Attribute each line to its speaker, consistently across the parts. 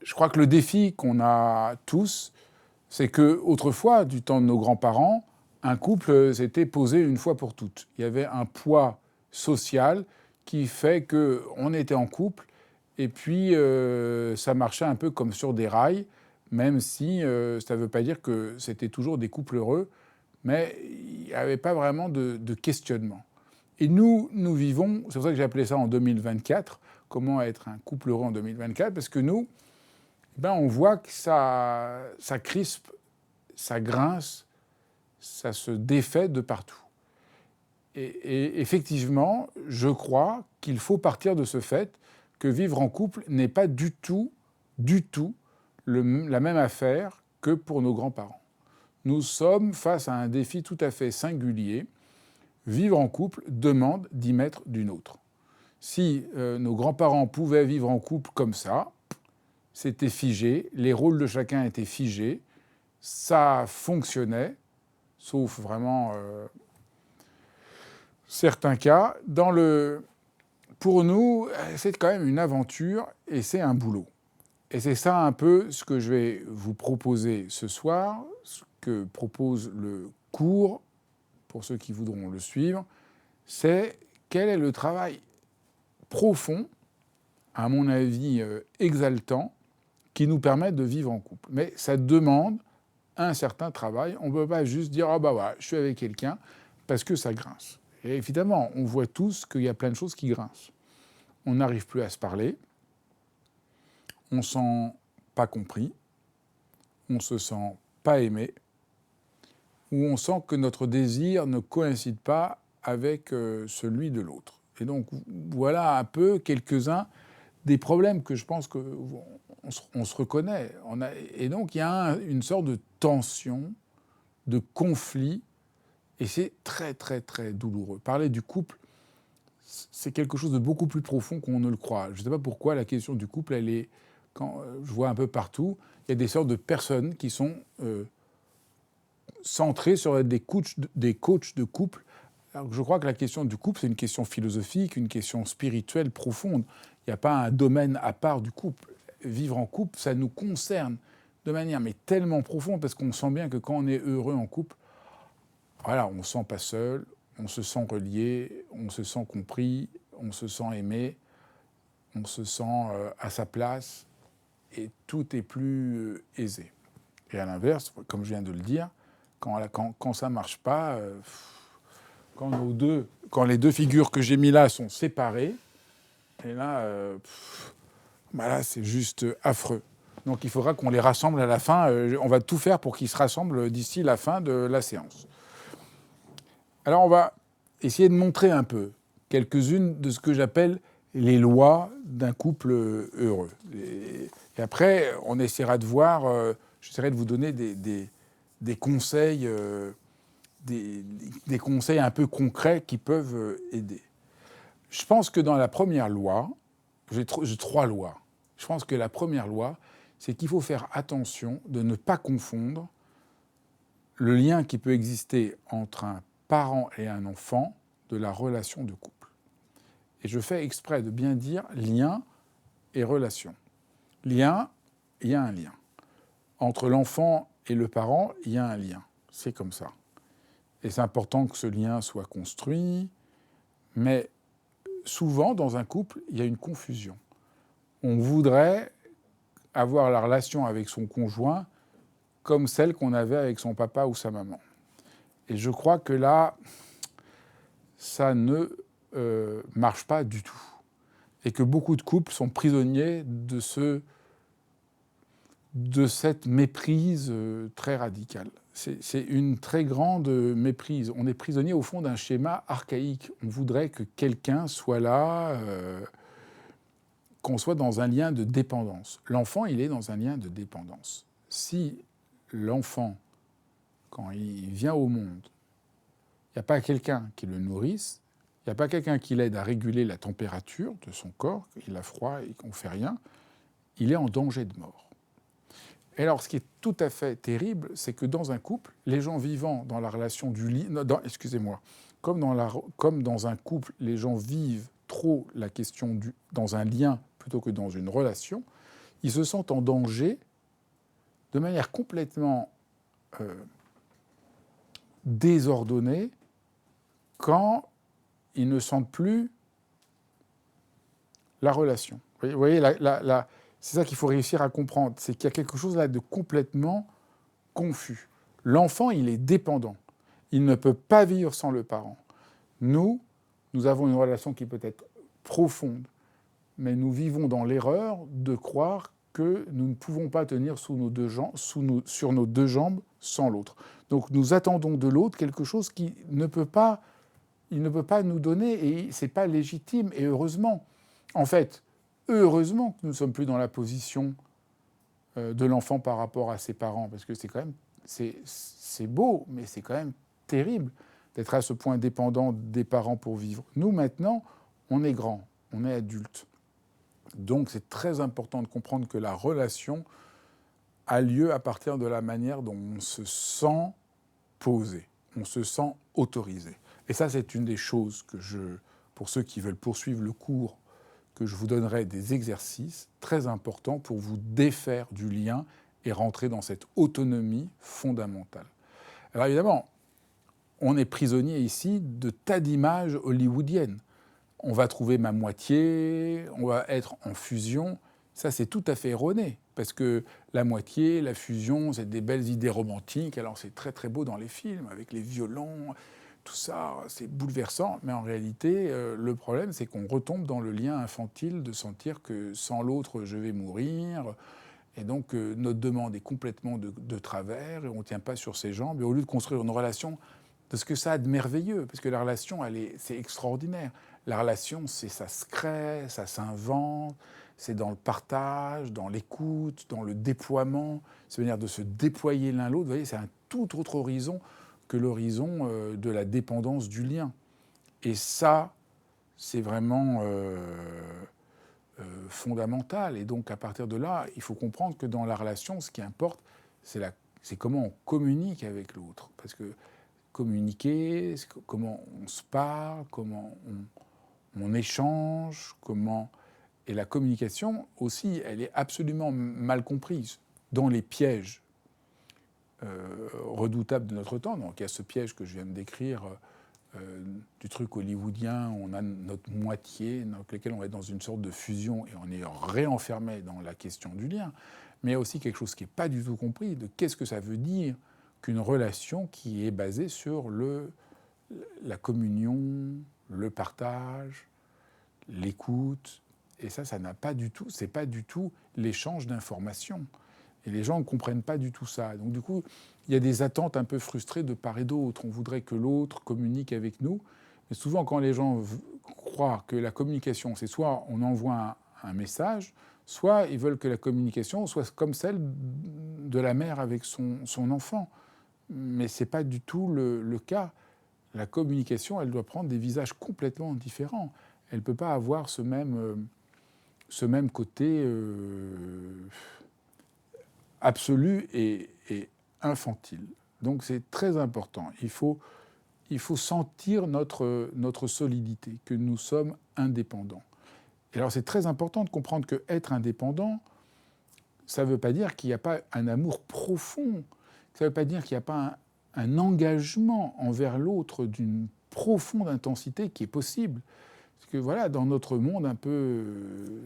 Speaker 1: je crois que le défi qu'on a tous, c'est que autrefois, du temps de nos grands-parents, un couple s'était posé une fois pour toutes. Il y avait un poids social qui fait qu'on était en couple et puis ça marchait un peu comme sur des rails, même si ça ne veut pas dire que c'était toujours des couples heureux, mais il n'y avait pas vraiment de questionnement. Et nous vivons, c'est pour ça que j'ai appelé ça en 2024, comment être un couple heureux en 2024, parce que nous, on voit que ça crispe, ça grince, ça se défait de partout. Et effectivement, je crois qu'il faut partir de ce fait que vivre en couple n'est pas du tout la même affaire que pour nos grands-parents. Nous sommes face à un défi tout à fait singulier. Vivre en couple demande d'y mettre du nôtre. Si nos grands-parents pouvaient vivre en couple comme ça, c'était figé, les rôles de chacun étaient figés, ça fonctionnait, sauf vraiment certains cas. Pour nous, c'est quand même une aventure et c'est un boulot. Et c'est ça un peu ce que je vais vous proposer ce soir, ce que propose le cours, pour ceux qui voudront le suivre, c'est quel est le travail profond, à mon avis exaltant, qui nous permet de vivre en couple. Mais ça demande un certain travail. On ne peut pas juste dire « Ah bah voilà, je suis avec quelqu'un » parce que ça grince. Et évidemment, on voit tous qu'il y a plein de choses qui grincent. On n'arrive plus à se parler, on ne se sent pas compris, on ne se sent pas aimé, ou on sent que notre désir ne coïncide pas avec celui de l'autre. Et donc voilà un peu quelques-uns des problèmes que je pense qu'on se reconnaît. Et donc il y a une sorte de tension, de conflit, et c'est très très très douloureux. Parler du couple, c'est quelque chose de beaucoup plus profond qu'on ne le croit. Je ne sais pas pourquoi la question du couple, elle est, quand je vois un peu partout, il y a des sortes de personnes qui sont centrées sur des coachs de couple. Alors je crois que la question du couple, c'est une question philosophique, une question spirituelle profonde. Il n'y a pas un domaine à part du couple. Vivre en couple, ça nous concerne de manière mais tellement profonde, parce qu'on sent bien que quand on est heureux en couple, voilà, on ne se sent pas seul, on se sent relié, on se sent compris, on se sent aimé, on se sent à sa place, et tout est plus aisé. Et à l'inverse, comme je viens de le dire, quand ça ne marche pas, quand les deux figures que j'ai mis là sont séparées, et là, là c'est juste affreux. Donc il faudra qu'on les rassemble à la fin. On va tout faire pour qu'ils se rassemblent d'ici la fin de la séance. Alors on va essayer de montrer un peu quelques-unes de ce que j'appelle les lois d'un couple heureux. Et après, on essaiera de voir, j'essaierai de vous donner des conseils, des conseils un peu concrets qui peuvent aider. Je pense que dans la première loi, j'ai 3 lois. Je pense que la première loi, c'est qu'il faut faire attention de ne pas confondre le lien qui peut exister entre un parent et un enfant de la relation de couple. Et je fais exprès de bien dire lien et relation. Lien, il y a un lien. Entre l'enfant et le parent, il y a un lien. C'est comme ça. Et c'est important que ce lien soit construit, mais souvent, dans un couple, il y a une confusion. On voudrait avoir la relation avec son conjoint comme celle qu'on avait avec son papa ou sa maman. Et je crois que là, ça ne marche pas du tout. Et que beaucoup de couples sont prisonniers de cette méprise très radicale. C'est une très grande méprise. On est prisonnier au fond d'un schéma archaïque. On voudrait que quelqu'un soit là, qu'on soit dans un lien de dépendance. L'enfant, il est dans un lien de dépendance. Si l'enfant, quand il vient au monde, il n'y a pas quelqu'un qui le nourrisse, il n'y a pas quelqu'un qui l'aide à réguler la température de son corps, il a froid et qu'on ne fait rien, il est en danger de mort. Et alors, ce qui est tout à fait terrible, c'est que dans un couple, les gens vivant dans la relation du lit... Comme dans un couple, les gens vivent trop la question dans un lien plutôt que dans une relation, ils se sentent en danger de manière complètement désordonnée quand ils ne sentent plus la relation. Vous voyez c'est ça qu'il faut réussir à comprendre, c'est qu'il y a quelque chose là de complètement confus. L'enfant, il est dépendant. Il ne peut pas vivre sans le parent. Nous avons une relation qui peut être profonde, mais nous vivons dans l'erreur de croire que nous ne pouvons pas tenir sur nos deux jambes sans l'autre. Donc nous attendons de l'autre quelque chose qu'il ne peut pas nous donner, et ce n'est pas légitime, et heureusement. En fait, heureusement que nous ne sommes plus dans la position de l'enfant par rapport à ses parents, parce que c'est quand même, c'est beau, mais c'est quand même terrible d'être à ce point dépendant des parents pour vivre. Nous, maintenant, on est grands, on est adultes. Donc, c'est très important de comprendre que la relation a lieu à partir de la manière dont on se sent posé, on se sent autorisé. Et ça, c'est une des choses que pour ceux qui veulent poursuivre le cours, que je vous donnerai des exercices très importants pour vous défaire du lien et rentrer dans cette autonomie fondamentale. Alors évidemment, on est prisonnier ici de tas d'images hollywoodiennes. On va trouver ma moitié, on va être en fusion. Ça, c'est tout à fait erroné, parce que la moitié, la fusion, c'est des belles idées romantiques. Alors c'est très très beau dans les films, avec les violons, tout ça, c'est bouleversant. Mais en réalité, le problème, c'est qu'on retombe dans le lien infantile de sentir que sans l'autre, je vais mourir. Et donc, notre demande est complètement de travers, et on ne tient pas sur ses jambes. Et au lieu de construire une relation, de ce que ça a de merveilleux, parce que la relation, c'est extraordinaire. La relation, ça se crée, ça s'invente, c'est dans le partage, dans l'écoute, dans le déploiement, c'est manière de se déployer l'un l'autre. Vous voyez, c'est un tout autre horizon que l'horizon de la dépendance du lien. Et ça, c'est vraiment fondamental. Et donc, à partir de là, il faut comprendre que dans la relation, ce qui importe, c'est comment on communique avec l'autre. Parce que communiquer, comment on se parle, comment on échange, Et la communication aussi, elle est absolument mal comprise. Dans les pièges redoutables de notre temps, donc il y a ce piège que je viens de décrire, du truc hollywoodien, on a notre moitié, dans lequel on est dans une sorte de fusion et on est réenfermé dans la question du lien. Mais il y a aussi quelque chose qui n'est pas du tout compris, de qu'est-ce que ça veut dire qu'une relation qui est basée sur la communion, le partage, l'écoute. Et ça n'a pas du tout, c'est pas du tout l'échange d'informations. Et les gens ne comprennent pas du tout ça. Donc du coup, il y a des attentes un peu frustrées de part et d'autre. On voudrait que l'autre communique avec nous. Mais souvent, quand les gens croient que la communication, c'est soit on envoie un message, soit ils veulent que la communication soit comme celle de la mère avec son enfant. Mais ce n'est pas du tout le cas. La communication, elle doit prendre des visages complètement différents. Elle ne peut pas avoir ce même côté absolu et infantile. Donc c'est très important. Il faut sentir notre solidité, que nous sommes indépendants. Et alors c'est très important de comprendre qu'être indépendant, ça ne veut pas dire qu'il n'y a pas un amour profond. Ça ne veut pas dire qu'il n'y a pas un engagement envers l'autre d'une profonde intensité qui est possible. Parce que voilà, dans notre monde un peu,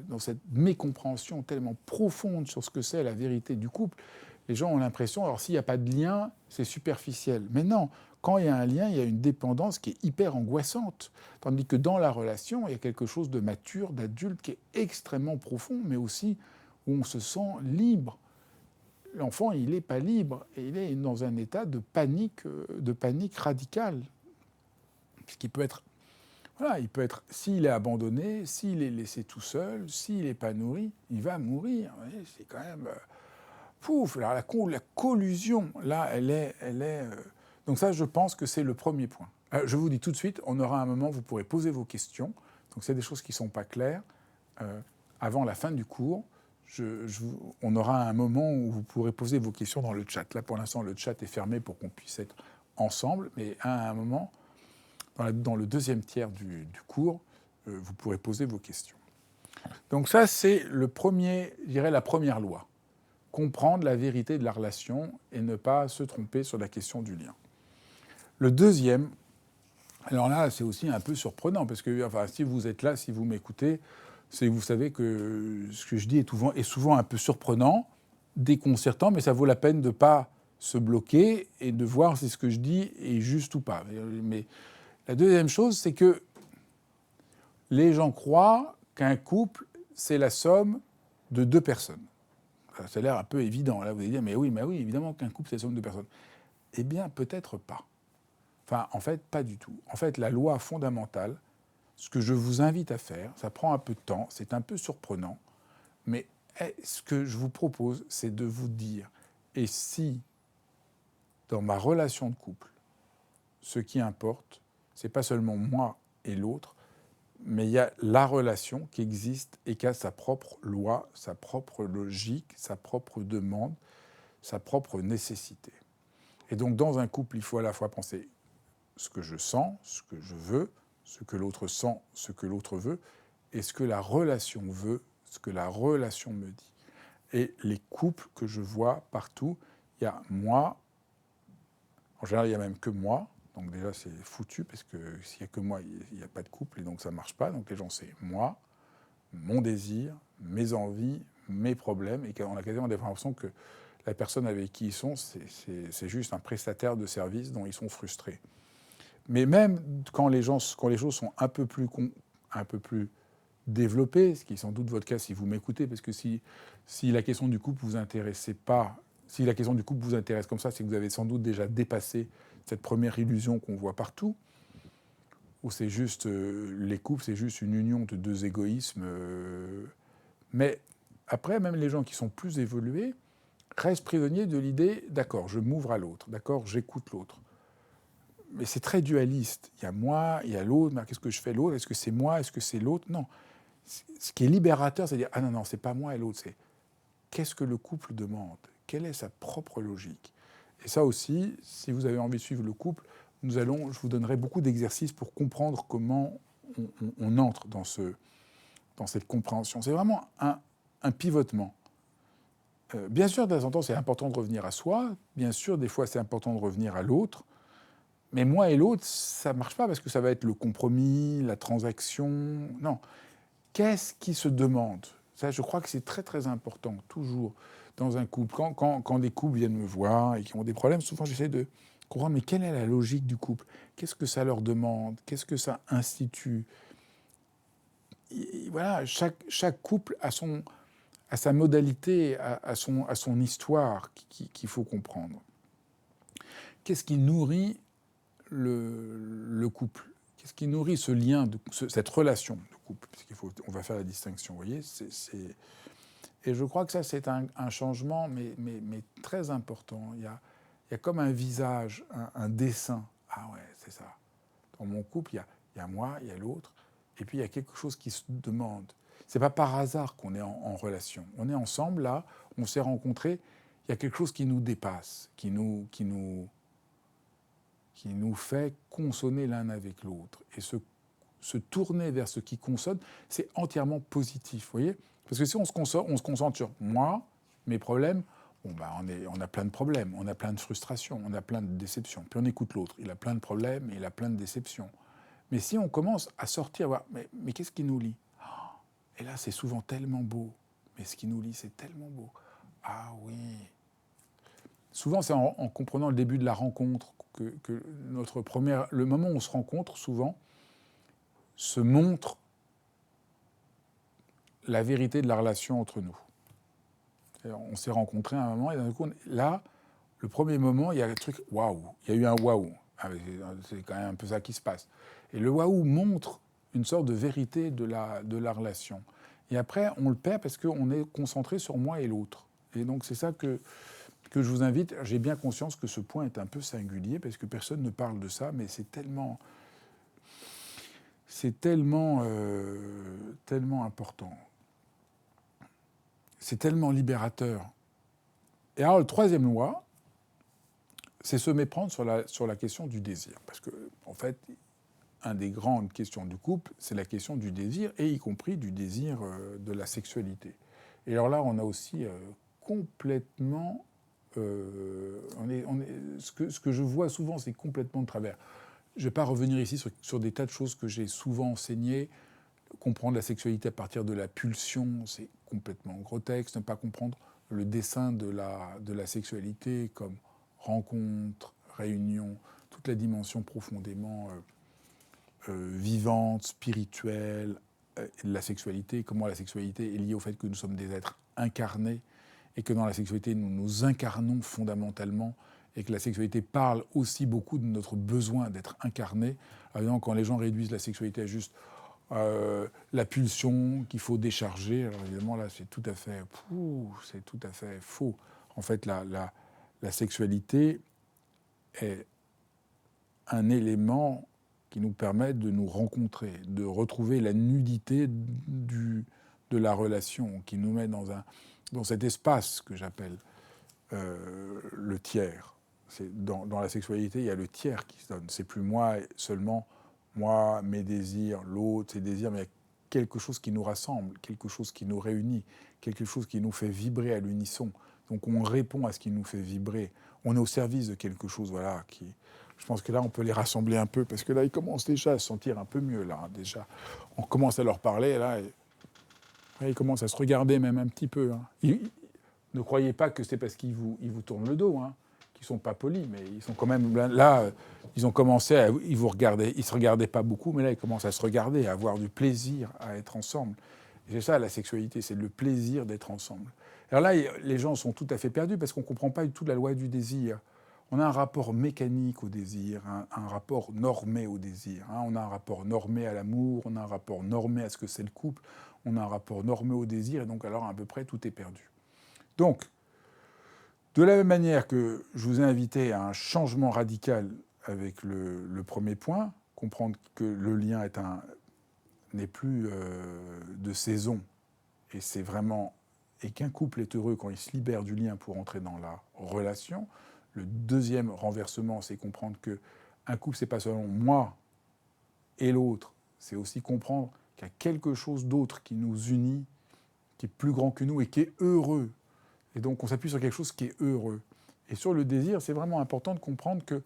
Speaker 1: dans cette mécompréhension tellement profonde sur ce que c'est la vérité du couple, les gens ont l'impression, alors s'il n'y a pas de lien, c'est superficiel. Mais non, quand il y a un lien, il y a une dépendance qui est hyper angoissante. Tandis que dans la relation, il y a quelque chose de mature, d'adulte, qui est extrêmement profond, mais aussi où on se sent libre. L'enfant, il n'est pas libre, et il est dans un état de panique radicale. Puisqu'il peut être... Voilà, il peut être, s'il est abandonné, s'il est laissé tout seul, s'il n'est pas nourri, il va mourir. Vous voyez, c'est quand même... pouf. Alors la collusion, là, elle est donc ça, je pense que c'est le premier point. Je vous dis tout de suite, on aura un moment où vous pourrez poser vos questions. Donc c'est des choses qui ne sont pas claires. Avant la fin du cours, on aura un moment où vous pourrez poser vos questions dans le chat. Là, pour l'instant, le chat est fermé pour qu'on puisse être ensemble. Mais à un moment... Dans le deuxième tiers du cours, vous pourrez poser vos questions. Donc ça, c'est le premier, je dirais la première loi. Comprendre la vérité de la relation et ne pas se tromper sur la question du lien. Le deuxième, alors là, c'est aussi un peu surprenant, parce que enfin, si vous êtes là, si vous m'écoutez, c'est vous savez que ce que je dis est souvent un peu surprenant, déconcertant, mais ça vaut la peine de ne pas se bloquer et de voir si ce que je dis est juste ou pas. Mais la deuxième chose, c'est que les gens croient qu'un couple, c'est la somme de deux personnes. Ça a l'air un peu évident. Là, vous allez dire, mais oui, évidemment qu'un couple, c'est la somme de deux personnes. Eh bien, peut-être pas. Enfin, en fait, pas du tout. En fait, la loi fondamentale, ce que je vous invite à faire, ça prend un peu de temps, c'est un peu surprenant, mais ce que je vous propose, c'est de vous dire, et si, dans ma relation de couple, ce qui importe, c'est pas seulement moi et l'autre, mais il y a la relation qui existe et qui a sa propre loi, sa propre logique, sa propre demande, sa propre nécessité. Et donc, dans un couple, il faut à la fois penser ce que je sens, ce que je veux, ce que l'autre sent, ce que l'autre veut, et ce que la relation veut, ce que la relation me dit. Et les couples que je vois partout, il y a moi, en général, il n'y a même que moi, donc déjà c'est foutu, parce que s'il n'y a que moi, il n'y a pas de couple, et donc ça ne marche pas. Donc les gens, c'est moi, mon désir, mes envies, mes problèmes, et on a quasiment l'impression que la personne avec qui ils sont, c'est juste un prestataire de service dont ils sont frustrés. Mais même quand les choses sont un peu plus développées, ce qui est sans doute votre cas si vous m'écoutez, parce que si la question du couple vous intéressait pas, si la question du couple vous intéresse comme ça, c'est que vous avez sans doute déjà dépassé cette première illusion qu'on voit partout, où c'est juste les couples, c'est juste une union de deux égoïsmes. Mais après, même les gens qui sont plus évolués restent prisonniers de l'idée, d'accord, je m'ouvre à l'autre, d'accord, j'écoute l'autre. Mais c'est très dualiste. Il y a moi, il y a l'autre. Qu'est-ce que je fais l'autre? Est-ce que c'est moi? Est-ce que c'est l'autre? Non. Ce qui est libérateur, c'est de dire ah non, c'est pas moi et l'autre. C'est qu'est-ce que le couple demande? Quelle est sa propre logique? Et ça aussi, si vous avez envie de suivre le couple, je vous donnerai beaucoup d'exercices pour comprendre comment on entre dans cette compréhension. C'est vraiment un pivotement. Bien sûr, de temps en temps, c'est important de revenir à soi. Bien sûr, des fois, c'est important de revenir à l'autre. Mais moi et l'autre, ça ne marche pas parce que ça va être le compromis, la transaction. Non. Qu'est-ce qui se demande? Ça, je crois que c'est très très important, toujours, dans un couple. Quand des couples viennent me voir et qui ont des problèmes, souvent j'essaie de comprendre, mais quelle est la logique du couple? Qu'est-ce que ça leur demande? Qu'est-ce que ça institue? Et voilà, chaque couple a sa modalité, a son histoire qu'il faut comprendre. Qu'est-ce qui nourrit le couple? Qu'est-ce qui nourrit ce lien, cette relation de couple? On va faire la distinction, vous voyez. Et je crois que ça, c'est un changement, mais très important. Il y a comme un visage, un dessin. Ah ouais, c'est ça. Dans mon couple, il y a moi, il y a l'autre, et puis il y a quelque chose qui se demande. C'est pas par hasard qu'on est en relation. On est ensemble, là, on s'est rencontrés, il y a quelque chose qui nous dépasse, qui nous fait consonner l'un avec l'autre. Et se tourner vers ce qui consonne, c'est entièrement positif, vous voyez? Parce que si on se concentre sur moi, mes problèmes, on a plein de problèmes, on a plein de frustrations, on a plein de déceptions. Puis on écoute l'autre, il a plein de problèmes et il a plein de déceptions. Mais si on commence à sortir, mais qu'est-ce qui nous lie? Et là, c'est souvent tellement beau. Mais ce qui nous lie, c'est tellement beau. Ah oui. Souvent, c'est en comprenant le début de la rencontre que le moment où on se rencontre, souvent, se montre la vérité de la relation entre nous. On s'est rencontrés à un moment et d'un coup, là, le premier moment, il y a un truc waouh. Il y a eu un waouh. C'est quand même un peu ça qui se passe. Et le waouh montre une sorte de vérité de la relation. Et après, on le perd parce qu'on est concentré sur moi et l'autre. Et donc, c'est ça que je vous invite. J'ai bien conscience que ce point est un peu singulier parce que personne ne parle de ça, mais c'est tellement important. C'est tellement libérateur. Et alors, le troisième loi, c'est se méprendre sur la question du désir. Parce que, en fait, une des grandes questions du couple, c'est la question du désir, et y compris du désir de la sexualité. Et alors là, on a aussi complètement... ce que je vois souvent, c'est complètement de travers. Je ne vais pas revenir ici sur des tas de choses que j'ai souvent enseignées. Comprendre la sexualité à partir de la pulsion, c'est complètement grotesque. Ne pas comprendre le dessin de la sexualité comme rencontre, réunion, toute la dimension profondément vivante, spirituelle de la sexualité, comment la sexualité est liée au fait que nous sommes des êtres incarnés et que dans la sexualité, nous nous incarnons fondamentalement et que la sexualité parle aussi beaucoup de notre besoin d'être incarné. Alors, quand les gens réduisent la sexualité à juste la pulsion qu'il faut décharger, alors évidemment là c'est tout à fait faux. En fait, la sexualité est un élément qui nous permet de nous rencontrer, de retrouver la nudité de la relation, qui nous met dans cet espace que j'appelle le tiers. Dans la sexualité, il y a le tiers qui se donne. C'est plus moi seulement, moi, mes désirs, l'autre, ses désirs, mais il y a quelque chose qui nous rassemble, quelque chose qui nous réunit, quelque chose qui nous fait vibrer à l'unisson. Donc on répond à ce qui nous fait vibrer. On est au service de quelque chose, voilà, qui... Je pense que là, on peut les rassembler un peu, parce que là, ils commencent déjà à se sentir un peu mieux, là, déjà. On commence à leur parler, là, et ils commencent à se regarder même un petit peu. Ne croyez pas que c'est parce qu'ils vous tournent le dos, qu'ils ne sont pas polis, mais ils sont quand même... Là, ils ont commencé à... Ils ne se regardaient pas beaucoup, mais là, ils commencent à se regarder, à avoir du plaisir à être ensemble. Et c'est ça, la sexualité, c'est le plaisir d'être ensemble. Alors là, les gens sont tout à fait perdus, parce qu'on ne comprend pas du tout la loi du désir. On a un rapport mécanique au désir, un rapport normé au désir. On a un rapport normé à l'amour, on a un rapport normé à ce que c'est le couple, on a un rapport normé au désir, et donc alors à peu près tout est perdu. Donc, de la même manière que je vous ai invité à un changement radical avec le premier point, comprendre que le lien n'est plus de saison, et c'est vraiment... et qu'un couple est heureux quand il se libère du lien pour entrer dans la relation. Le deuxième renversement, c'est comprendre qu'un couple, c'est pas seulement moi et l'autre, c'est aussi comprendre qu'il y a quelque chose d'autre qui nous unit, qui est plus grand que nous et qui est heureux. Et donc on s'appuie sur quelque chose qui est heureux. Et sur le désir, c'est vraiment important de comprendre que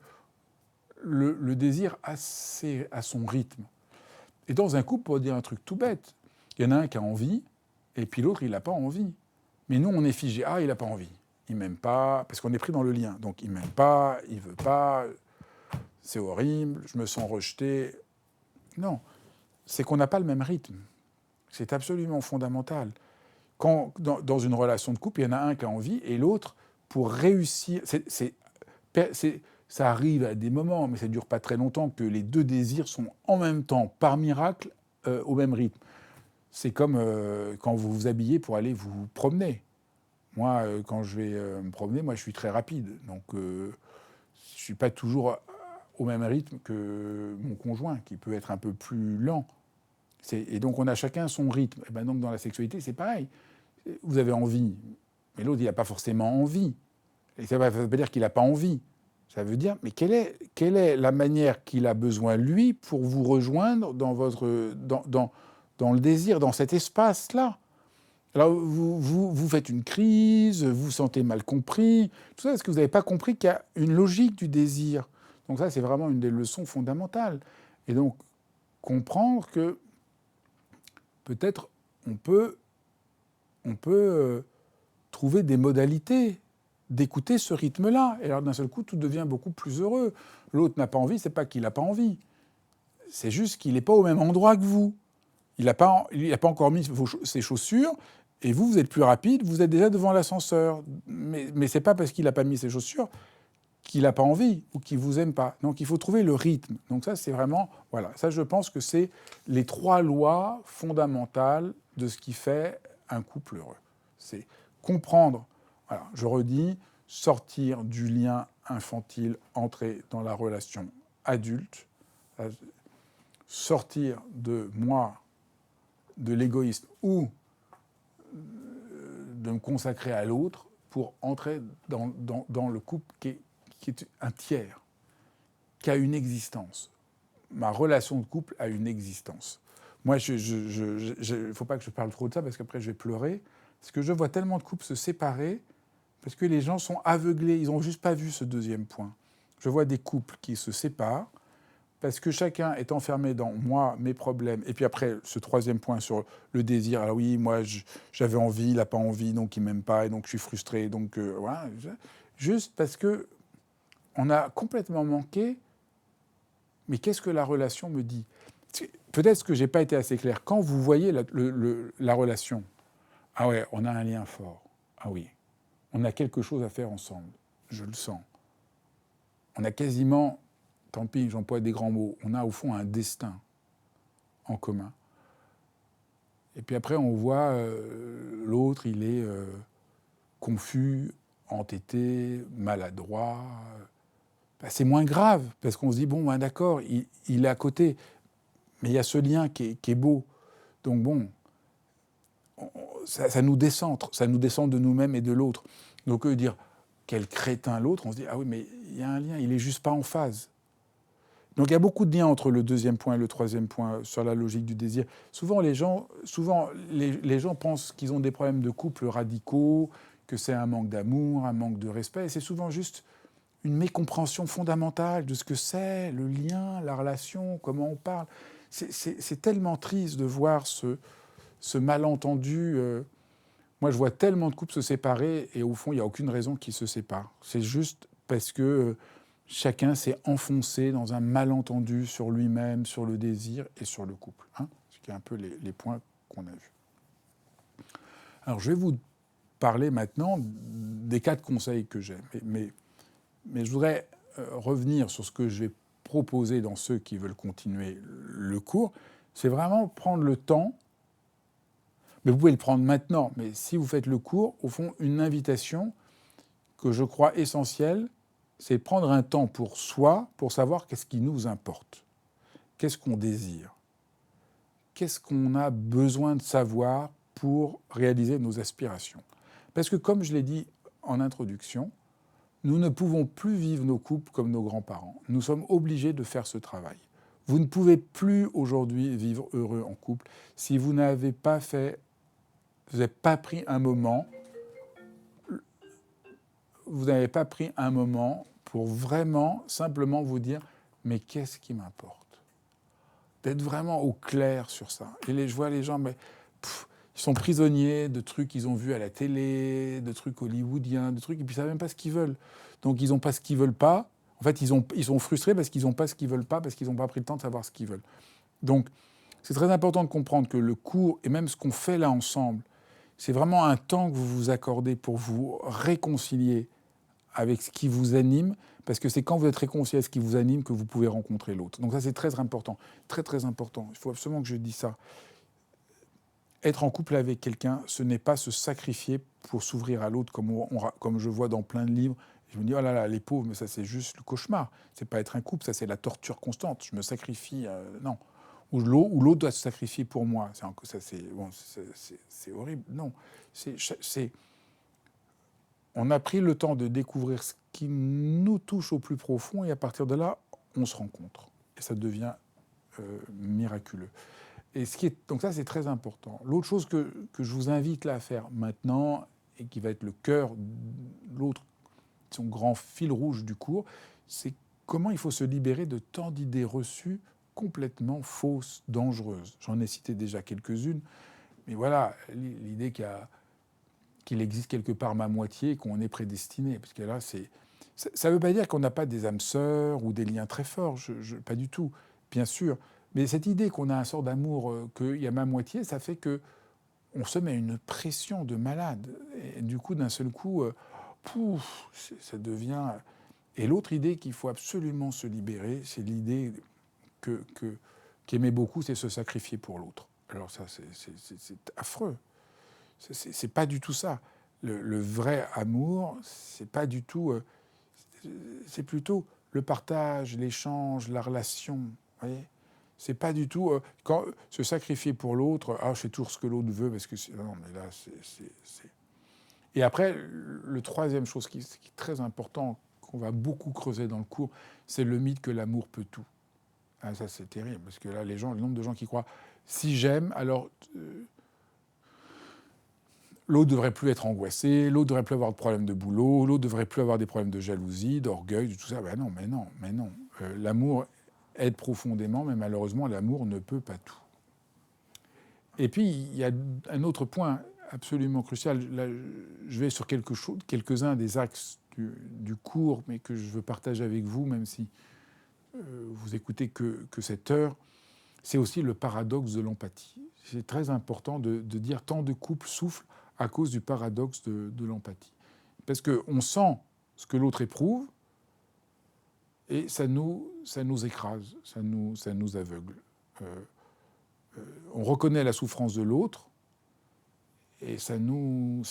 Speaker 1: le désir a son rythme. Et dans un couple, pour dire un truc tout bête, il y en a un qui a envie, et puis l'autre, il n'a pas envie. Mais nous, on est figé. Ah, il n'a pas envie. Il ne m'aime pas, parce qu'on est pris dans le lien. Donc, il ne m'aime pas, il ne veut pas, c'est horrible, je me sens rejeté. Non, c'est qu'on n'a pas le même rythme. C'est absolument fondamental. Quand, dans une relation de couple, il y en a un qui a envie, et l'autre, pour réussir... ça arrive à des moments, mais ça ne dure pas très longtemps, que les deux désirs sont en même temps, par miracle, au même rythme. C'est comme quand vous vous habillez pour aller vous promener. Moi, quand je vais me promener, moi, je suis très rapide. Donc, je ne suis pas toujours au même rythme que mon conjoint, qui peut être un peu plus lent. Et donc, on a chacun son rythme. Et ben donc, dans la sexualité, c'est pareil. Vous avez envie, mais l'autre, il n'a pas forcément envie. Et ça ne veut pas dire qu'il n'a pas envie. Ça veut dire, mais quelle est la manière qu'il a besoin, lui, pour vous rejoindre dans le désir, dans cet espace-là? Alors, vous faites une crise, vous vous sentez mal compris, tout ça parce que vous n'avez pas compris qu'il y a une logique du désir. Donc ça, c'est vraiment une des leçons fondamentales. Et donc, comprendre que peut-être on peut trouver des modalités d'écouter ce rythme-là. Et alors, d'un seul coup, tout devient beaucoup plus heureux. L'autre n'a pas envie, c'est pas qu'il n'a pas envie. C'est juste qu'il n'est pas au même endroit que vous. Il n'a pas encore mis ses chaussures, et vous êtes plus rapide, vous êtes déjà devant l'ascenseur. Mais ce n'est pas parce qu'il n'a pas mis ses chaussures qu'il n'a pas envie ou qu'il ne vous aime pas. Donc il faut trouver le rythme. Donc ça, c'est vraiment... Voilà, ça, je pense que c'est les 3 lois fondamentales de ce qui fait un couple heureux. C'est comprendre, voilà, je redis, sortir du lien infantile, entrer dans la relation adulte, sortir de moi, de l'égoïsme ou de me consacrer à l'autre pour entrer dans le couple qui est un tiers, qui a une existence. ma relation de couple a une existence. Moi, il ne faut pas que je parle trop de ça parce qu'après je vais pleurer. Parce que je vois tellement de couples se séparer parce que les gens sont aveuglés. Ils n'ont juste pas vu ce deuxième point. Je vois des couples qui se séparent parce que chacun est enfermé dans moi, mes problèmes. Et puis après, ce troisième point sur le désir. Alors oui, moi, j'avais envie, il n'a pas envie, donc il ne m'aime pas, et donc je suis frustré. Donc voilà. Juste parce que on a complètement manqué. Mais qu'est-ce que la relation me dit? Peut-être que je n'ai pas été assez clair. Quand vous voyez la relation, ah ouais, on a un lien fort. Ah oui, on a quelque chose à faire ensemble. Je le sens. On a quasiment, tant pis, j'emploie des grands mots, on a au fond un destin en commun. Et puis après, on voit l'autre, il est confus, entêté, maladroit. Ben, c'est moins grave, parce qu'on se dit, bon, ben, d'accord, il est à côté. Mais il y a ce lien qui est beau. Donc bon, ça nous décentre de nous-mêmes et de l'autre. Donc dire quel crétin l'autre, on se dit ah oui mais il y a un lien, il est juste pas en phase. Donc il y a beaucoup de liens entre le deuxième point et le troisième point sur la logique du désir. Souvent les gens pensent qu'ils ont des problèmes de couple radicaux, que c'est un manque d'amour, un manque de respect. Et c'est souvent juste une mécompréhension fondamentale de ce que c'est le lien, la relation, comment on parle. C'est tellement triste de voir ce malentendu. Moi, je vois tellement de couples se séparer et au fond, il n'y a aucune raison qu'ils se séparent. C'est juste parce que chacun s'est enfoncé dans un malentendu sur lui-même, sur le désir et sur le couple. Hein, ce qui est un peu les points qu'on a vus. Alors, je vais vous parler maintenant des 4 conseils que j'ai. Mais je voudrais revenir sur ce que je vais proposer dans ceux qui veulent continuer le cours. C'est vraiment prendre le temps. Mais vous pouvez le prendre maintenant. Mais si vous faites le cours, au fond, une invitation que je crois essentielle, c'est de prendre un temps pour soi, pour savoir qu'est-ce qui nous importe. Qu'est-ce qu'on désire? Qu'est-ce qu'on a besoin de savoir pour réaliser nos aspirations? Parce que comme je l'ai dit en introduction, nous ne pouvons plus vivre nos couples comme nos grands-parents. Nous sommes obligés de faire ce travail. Vous ne pouvez plus aujourd'hui vivre heureux en couple si vous n'avez pas fait, vous n'avez pas pris un moment pour vraiment, simplement vous dire « mais qu'est-ce qui m'importe ?» D'être vraiment au clair sur ça. Et je vois les gens, ils sont prisonniers de trucs qu'ils ont vus à la télé, de trucs hollywoodiens, de trucs, et puis ils ne savent même pas ce qu'ils veulent. Donc ils n'ont pas ce qu'ils ne veulent pas. En fait, ils sont frustrés parce qu'ils n'ont pas ce qu'ils ne veulent pas, parce qu'ils n'ont pas pris le temps de savoir ce qu'ils veulent. Donc, c'est très important de comprendre que le cours, et même ce qu'on fait là ensemble, c'est vraiment un temps que vous vous accordez pour vous réconcilier avec ce qui vous anime, parce que c'est quand vous êtes réconcilié avec ce qui vous anime que vous pouvez rencontrer l'autre. Donc ça, c'est très important, très très important. Il faut absolument que je dise ça. Être en couple avec quelqu'un, ce n'est pas se sacrifier pour s'ouvrir à l'autre, comme je vois dans plein de livres. Je me dis, oh là là, les pauvres, mais ça c'est juste le cauchemar. C'est pas être un couple, ça c'est la torture constante. Je me sacrifie, non. Ou l'autre doit se sacrifier pour moi. C'est horrible. Non. On a pris le temps de découvrir ce qui nous touche au plus profond et à partir de là, on se rencontre. Et ça devient miraculeux. Et donc ça, c'est très important. L'autre chose que je vous invite là à faire maintenant, et qui va être le cœur, son grand fil rouge du cours, c'est comment il faut se libérer de tant d'idées reçues complètement fausses, dangereuses. J'en ai cité déjà quelques-unes, mais voilà, l'idée qu'il existe quelque part ma moitié et qu'on est prédestiné. Parce que là, ça ne veut pas dire qu'on n'a pas des âmes sœurs ou des liens très forts, pas du tout, bien sûr. Mais cette idée qu'on a un sort d'amour, qu'il y a ma moitié, ça fait qu'on se met une pression de malade. Et du coup, d'un seul coup, ça devient... Et l'autre idée qu'il faut absolument se libérer, c'est l'idée qu'aimer beaucoup, c'est se sacrifier pour l'autre. Alors ça, c'est affreux. C'est pas du tout ça. Le vrai amour, c'est pas du tout... c'est plutôt le partage, l'échange, la relation. Vous voyez ? C'est pas du tout... quand se sacrifier pour l'autre, je fais toujours ce que l'autre veut, parce que... Non, mais là, c'est... Et après, le troisième chose qui est très important, qu'on va beaucoup creuser dans le cours, c'est le mythe que l'amour peut tout. Ah, ça, c'est terrible, parce que là, le nombre de gens qui croient, si j'aime, alors l'autre ne devrait plus être angoissé, l'autre ne devrait plus avoir de problème de boulot, l'autre ne devrait plus avoir des problèmes de jalousie, d'orgueil, de tout ça. Ben non, mais non, mais non. L'amour aide profondément, mais malheureusement, l'amour ne peut pas tout. Et puis, il y a un autre point absolument crucial. Là, je vais sur quelques-uns des axes du cours, mais que je veux partager avec vous, même si vous écoutez que cette heure. C'est aussi le paradoxe de l'empathie. C'est très important de dire tant de couples souffrent à cause du paradoxe de l'empathie. Parce qu'on sent ce que l'autre éprouve et ça nous écrase, ça nous aveugle. On reconnaît la souffrance de l'autre et ça nous...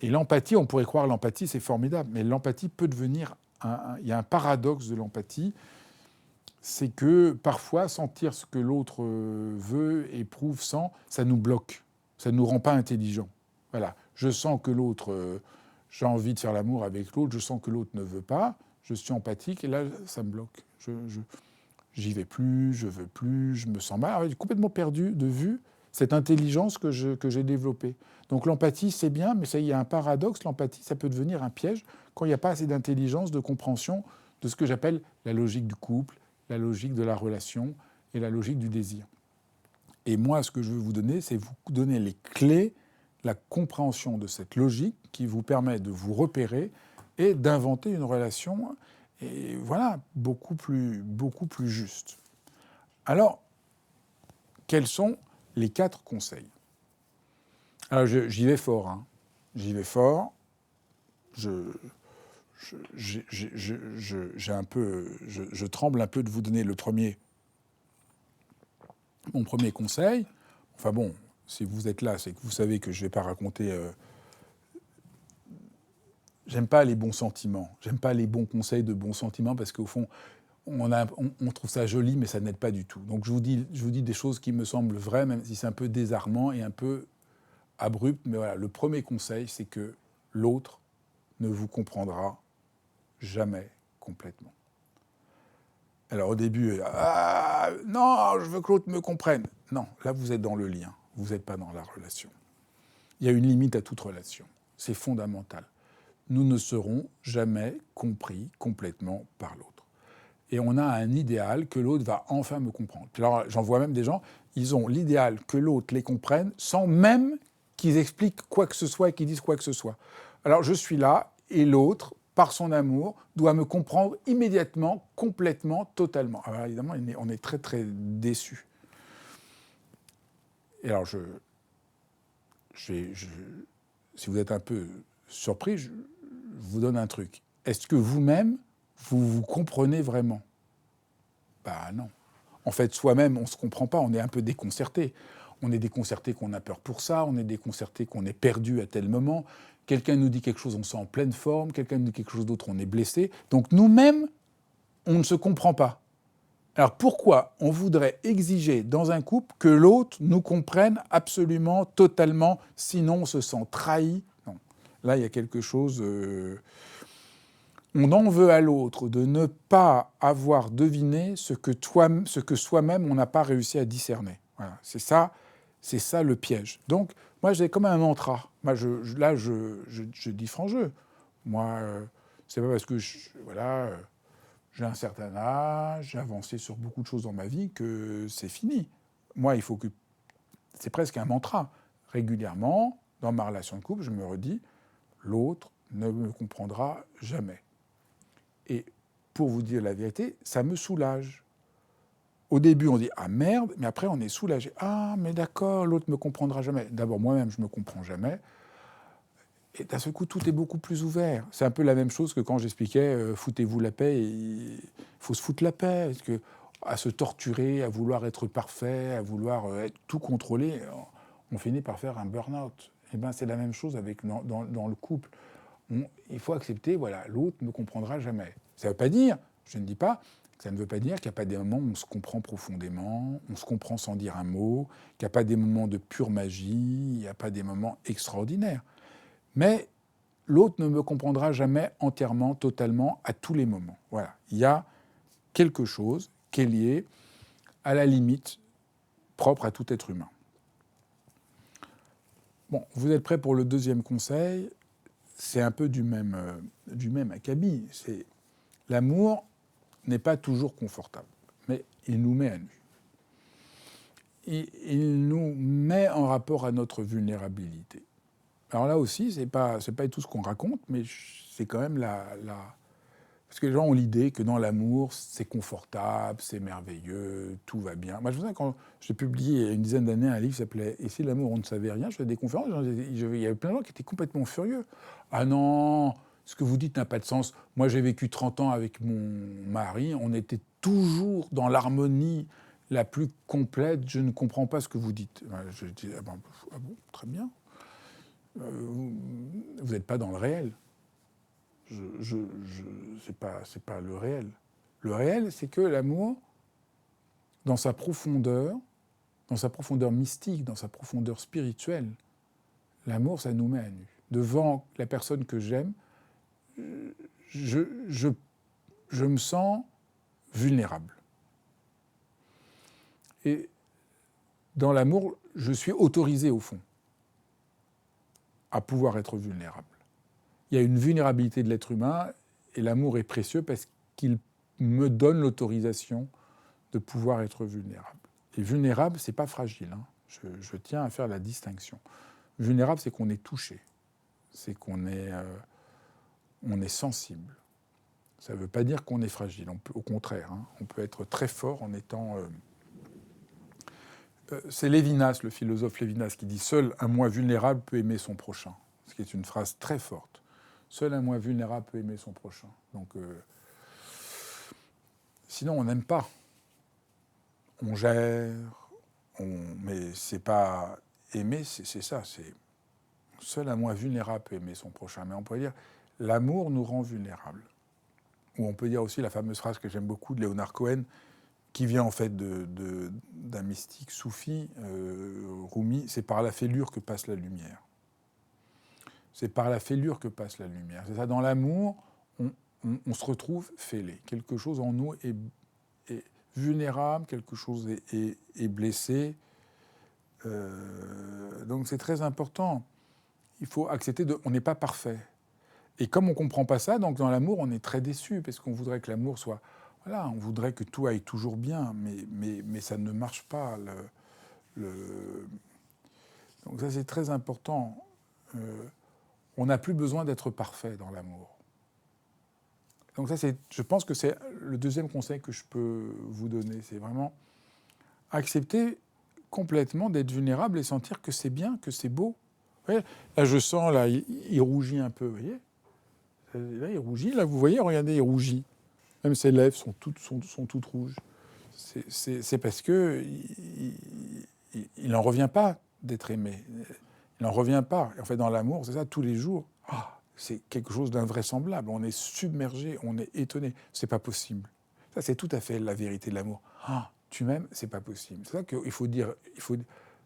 Speaker 1: Et l'empathie, on pourrait croire l'empathie, c'est formidable, mais l'empathie peut devenir... Il y a un paradoxe de l'empathie, c'est que parfois, sentir ce que l'autre veut, éprouve, sent, ça nous bloque, ça ne nous rend pas intelligents. Voilà, je sens que l'autre, j'ai envie de faire l'amour avec l'autre, je sens que l'autre ne veut pas, je suis empathique, et là, ça me bloque. J'y vais plus, je veux plus, je me sens mal. Alors, j'ai complètement perdu de vue cette intelligence que j'ai développée. Donc l'empathie, c'est bien, mais il y a un paradoxe. L'empathie, ça peut devenir un piège quand il n'y a pas assez d'intelligence, de compréhension de ce que j'appelle la logique du couple, la logique de la relation et la logique du désir. Et moi, ce que je veux vous donner, c'est vous donner les clés, la compréhension de cette logique qui vous permet de vous repérer et d'inventer une relation, et voilà, beaucoup plus juste. Alors, quels sont les 4 conseils ? Alors, j'y vais fort, hein. J'y vais fort. Je tremble un peu de vous donner mon premier conseil. Enfin bon, si vous êtes là, c'est que vous savez que je ne vais pas raconter... J'aime pas les bons sentiments, j'aime pas les bons conseils de bons sentiments, parce qu'au fond, on trouve ça joli, mais ça n'aide pas du tout. Donc je vous dis des choses qui me semblent vraies, même si c'est un peu désarmant et un peu abrupt. Mais voilà, le premier conseil, c'est que l'autre ne vous comprendra jamais complètement. Alors au début, non, je veux que l'autre me comprenne. Non, là vous êtes dans le lien, vous n'êtes pas dans la relation. Il y a une limite à toute relation, c'est fondamental. Nous ne serons jamais compris complètement par l'autre. Et on a un idéal que l'autre va enfin me comprendre. Alors j'en vois même des gens, ils ont l'idéal que l'autre les comprenne sans même qu'ils expliquent quoi que ce soit et qu'ils disent quoi que ce soit. Alors je suis là et l'autre, par son amour, doit me comprendre immédiatement, complètement, totalement. Alors évidemment, on est très très déçus. Et alors si vous êtes un peu surpris, je vous donne un truc. Est-ce que vous-même, vous comprenez vraiment ? Ben non. En fait, soi-même, on ne se comprend pas, on est un peu déconcerté. On est déconcerté qu'on a peur pour ça, on est déconcerté qu'on est perdu à tel moment. Quelqu'un nous dit quelque chose, on se sent en pleine forme. Quelqu'un nous dit quelque chose d'autre, on est blessé. Donc nous-mêmes, on ne se comprend pas. Alors pourquoi on voudrait exiger dans un couple que l'autre nous comprenne absolument, totalement, sinon on se sent trahi ? Non. Là, il y a quelque chose... On en veut à l'autre de ne pas avoir deviné ce que soi-même on n'a pas réussi à discerner. Voilà, c'est ça le piège. Donc, moi, j'ai comme un mantra. Moi, je dis franc jeu. Moi, c'est pas parce que j'ai un certain âge, j'ai avancé sur beaucoup de choses dans ma vie que c'est fini. Moi, il faut que... C'est presque un mantra. Régulièrement, dans ma relation de couple, je me redis, l'autre ne me comprendra jamais. Et pour vous dire la vérité, ça me soulage. Au début, on dit « Ah merde », mais après, on est soulagé. « Ah, mais d'accord, l'autre ne me comprendra jamais ». D'abord, moi-même, je ne me comprends jamais. Et d'un seul coup, tout est beaucoup plus ouvert. C'est un peu la même chose que quand j'expliquais « Foutez-vous la paix ». Il faut se foutre la paix. Parce que, à se torturer, à vouloir être parfait, à vouloir être tout contrôlé, on finit par faire un burn-out. Et ben, c'est la même chose dans le couple. Il faut accepter, voilà, l'autre ne me comprendra jamais. Ça ne veut pas dire, je ne dis pas, ça ne veut pas dire qu'il n'y a pas des moments où on se comprend profondément, on se comprend sans dire un mot, qu'il n'y a pas des moments de pure magie, il n'y a pas des moments extraordinaires. Mais l'autre ne me comprendra jamais entièrement, totalement, à tous les moments. Voilà, il y a quelque chose qui est lié à la limite propre à tout être humain. Bon, vous êtes prêts pour le deuxième conseil? C'est un peu du même acabit. C'est l'amour n'est pas toujours confortable, mais il nous met à nu. Il nous met en rapport à notre vulnérabilité. Alors là aussi, c'est pas tout ce qu'on raconte, mais c'est quand même parce que les gens ont l'idée que dans l'amour, c'est confortable, c'est merveilleux, tout va bien. Moi, je me souviens quand j'ai publié il y a une dizaine d'années un livre qui s'appelait « Et si l'amour, on ne savait rien », je faisais des conférences, il y avait plein de gens qui étaient complètement furieux. « Ah non, ce que vous dites n'a pas de sens. Moi, j'ai vécu 30 ans avec mon mari, on était toujours dans l'harmonie la plus complète, je ne comprends pas ce que vous dites. » Je dis « Ah bon, très bien. Vous n'êtes pas dans le réel. C'est pas le réel. Le réel, c'est que l'amour, dans sa profondeur mystique, dans sa profondeur spirituelle, l'amour, ça nous met à nu. Devant la personne que j'aime, je me sens vulnérable. Et dans l'amour, je suis autorisé, au fond, à pouvoir être vulnérable. Il y a une vulnérabilité de l'être humain, et l'amour est précieux parce qu'il me donne l'autorisation de pouvoir être vulnérable. Et vulnérable, c'est pas fragile, hein. Je tiens à faire la distinction. Vulnérable, c'est qu'on est touché, c'est qu'on est, on est sensible. Ça ne veut pas dire qu'on est fragile, au contraire, hein, on peut être très fort en étant... c'est Lévinas, le philosophe Lévinas, qui dit « Seul un moi vulnérable peut aimer son prochain », ce qui est une phrase très forte. Seul un moi vulnérable peut aimer son prochain. Donc, sinon, on n'aime pas. On gère, mais c'est pas aimer, c'est ça. C'est seul un moi vulnérable peut aimer son prochain. Mais on pourrait dire l'amour nous rend vulnérables. Ou on peut dire aussi la fameuse phrase que j'aime beaucoup de Leonard Cohen, qui vient en fait d'un mystique soufi, Rumi, c'est par la fêlure que passe la lumière. C'est par la fêlure que passe la lumière. C'est ça, dans l'amour, on se retrouve fêlé. Quelque chose en nous est vulnérable, quelque chose est blessé. Donc c'est très important. Il faut accepter on n'est pas parfait. Et comme on ne comprend pas ça, donc dans l'amour, on est très déçu, parce qu'on voudrait que l'amour soit... Voilà, on voudrait que tout aille toujours bien, mais ça ne marche pas. Donc ça, c'est très important. On n'a plus besoin d'être parfait dans l'amour. Donc ça, je pense que c'est le deuxième conseil que je peux vous donner. C'est vraiment accepter complètement d'être vulnérable et sentir que c'est bien, que c'est beau. Vous voyez, là, je sens, là, il rougit un peu, vous voyez. Là, il rougit. Là, vous voyez, regardez, il rougit. Même ses lèvres sont toutes rouges. C'est parce que il n'en revient pas d'être aimé. Il n'en revient pas. En fait, dans l'amour, c'est ça, tous les jours. C'est quelque chose d'invraisemblable. On est submergé, on est étonné. C'est pas possible. Ça, c'est tout à fait la vérité de l'amour. Tu m'aimes, c'est pas possible. C'est ça qu'il faut dire.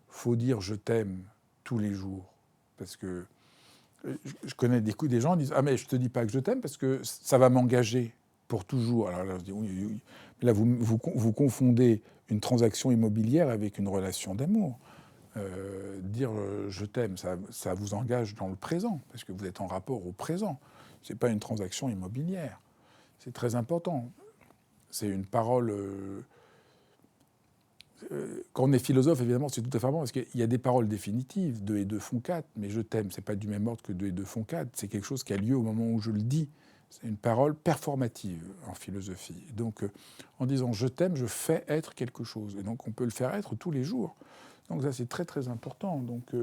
Speaker 1: Faut dire je t'aime tous les jours. Parce que je connais des gens qui disent mais je te dis pas que je t'aime parce que ça va m'engager pour toujours. Alors là, je dis oui. Mais là, vous confondez une transaction immobilière avec une relation d'amour. Dire je t'aime, ça vous engage dans le présent, parce que vous êtes en rapport au présent. Ce n'est pas une transaction immobilière. C'est très important. C'est une parole... quand on est philosophe, évidemment, c'est tout à fait bon, parce qu'il y a des paroles définitives, 2 et 2 font 4, mais je t'aime, ce n'est pas du même ordre que 2 et 2 font 4, c'est quelque chose qui a lieu au moment où je le dis. C'est une parole performative en philosophie. Donc, en disant je t'aime, je fais être quelque chose. Et donc, on peut le faire être tous les jours. Donc ça, c'est très, très important. Donc,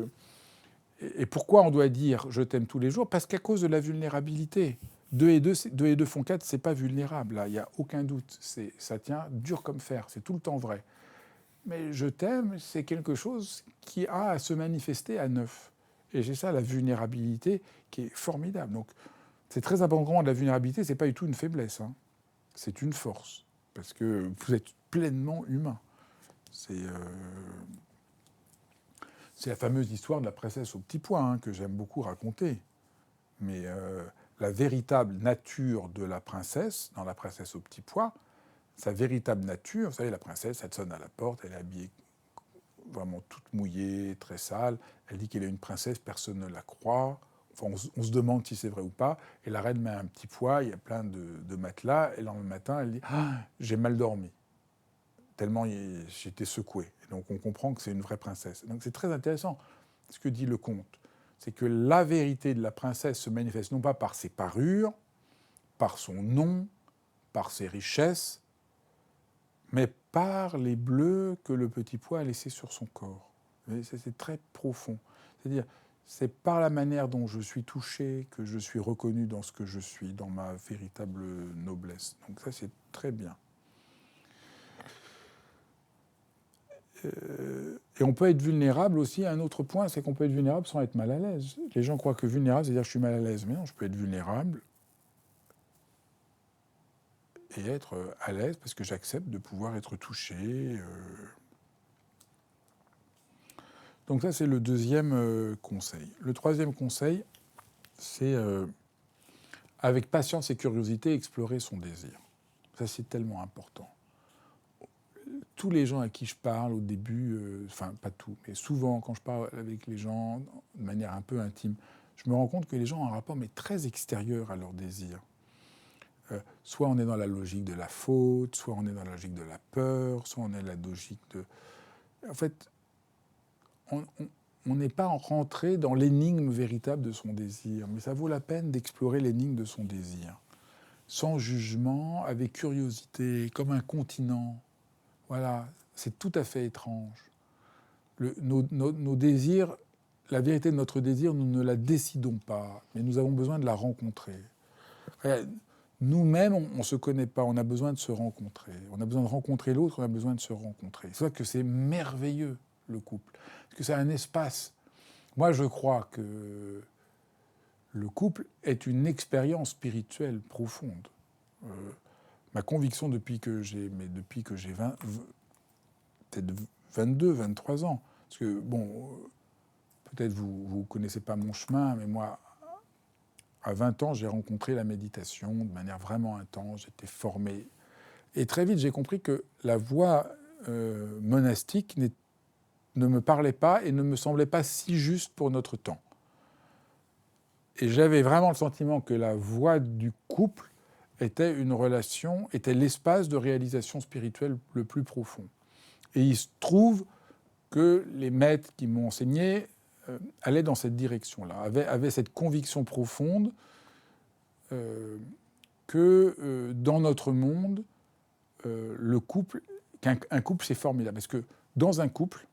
Speaker 1: et pourquoi on doit dire « je t'aime tous les jours » ? Parce qu'à cause de la vulnérabilité. 2 et 2 font 4, c'est pas vulnérable, là, il n'y a aucun doute. Ça tient dur comme fer, c'est tout le temps vrai. Mais « je t'aime », c'est quelque chose qui a à se manifester à neuf. Et c'est ça, la vulnérabilité, qui est formidable. Donc, c'est très important, de la vulnérabilité, c'est pas du tout une faiblesse. Hein. C'est une force, parce que vous êtes pleinement humain. C'est la fameuse histoire de la princesse au petit pois, que j'aime beaucoup raconter. Mais la véritable nature de la princesse, dans la princesse au petit pois, sa véritable nature. Vous savez, la princesse, elle sonne à la porte, elle est habillée vraiment toute mouillée, très sale. Elle dit qu'elle est une princesse, personne ne la croit. Enfin, on se demande si c'est vrai ou pas. Et la reine met un petit poids, il y a plein de matelas. Et le lendemain matin, elle dit « Ah, j'ai mal dormi ». Tellement j'étais secoué. Et donc on comprend que c'est une vraie princesse. Donc c'est très intéressant ce que dit le conte. C'est que la vérité de la princesse se manifeste non pas par ses parures, par son nom, par ses richesses, mais par les bleus que le petit pois a laissés sur son corps. C'est très profond. C'est-à-dire, c'est par la manière dont je suis touché que je suis reconnu dans ce que je suis, dans ma véritable noblesse. Donc ça, c'est très bien. Et on peut être vulnérable aussi. Un autre point, c'est qu'on peut être vulnérable sans être mal à l'aise. Les gens croient que vulnérable, c'est-à-dire que je suis mal à l'aise. Mais non, je peux être vulnérable et être à l'aise parce que j'accepte de pouvoir être touché. Donc ça, c'est le deuxième conseil. Le troisième conseil, c'est avec patience et curiosité, explorer son désir. Ça, c'est tellement important. Tous les gens à qui je parle au début, enfin pas tous, mais souvent quand je parle avec les gens de manière un peu intime, je me rends compte que les gens ont un rapport mais très extérieur à leur désir. Soit on est dans la logique de la faute, soit on est dans la logique de la peur, soit on est dans la logique de... En fait, on n'est pas rentré dans l'énigme véritable de son désir, mais ça vaut la peine d'explorer l'énigme de son désir, sans jugement, avec curiosité, comme un continent. Voilà, c'est tout à fait étrange. Nos désirs, la vérité de notre désir, nous ne la décidons pas, mais nous avons besoin de la rencontrer. Nous-mêmes, on ne se connaît pas, on a besoin de se rencontrer. On a besoin de rencontrer l'autre, on a besoin de se rencontrer. C'est vrai que c'est merveilleux, le couple, parce que c'est un espace. Moi, je crois que le couple est une expérience spirituelle profonde. Ma conviction depuis que j'ai peut-être 22, 23 ans, parce que, bon, peut-être vous ne connaissez pas mon chemin, mais moi, à 20 ans, j'ai rencontré la méditation de manière vraiment intense, j'étais formé. Et très vite, j'ai compris que la voie monastique ne me parlait pas et ne me semblait pas si juste pour notre temps. Et j'avais vraiment le sentiment que la voie du couple était une relation, était l'espace de réalisation spirituelle le plus profond. Et il se trouve que les maîtres qui m'ont enseigné allaient dans cette direction-là, avaient cette conviction profonde que dans notre monde, qu'un couple, c'est formidable. Parce que dans un couple,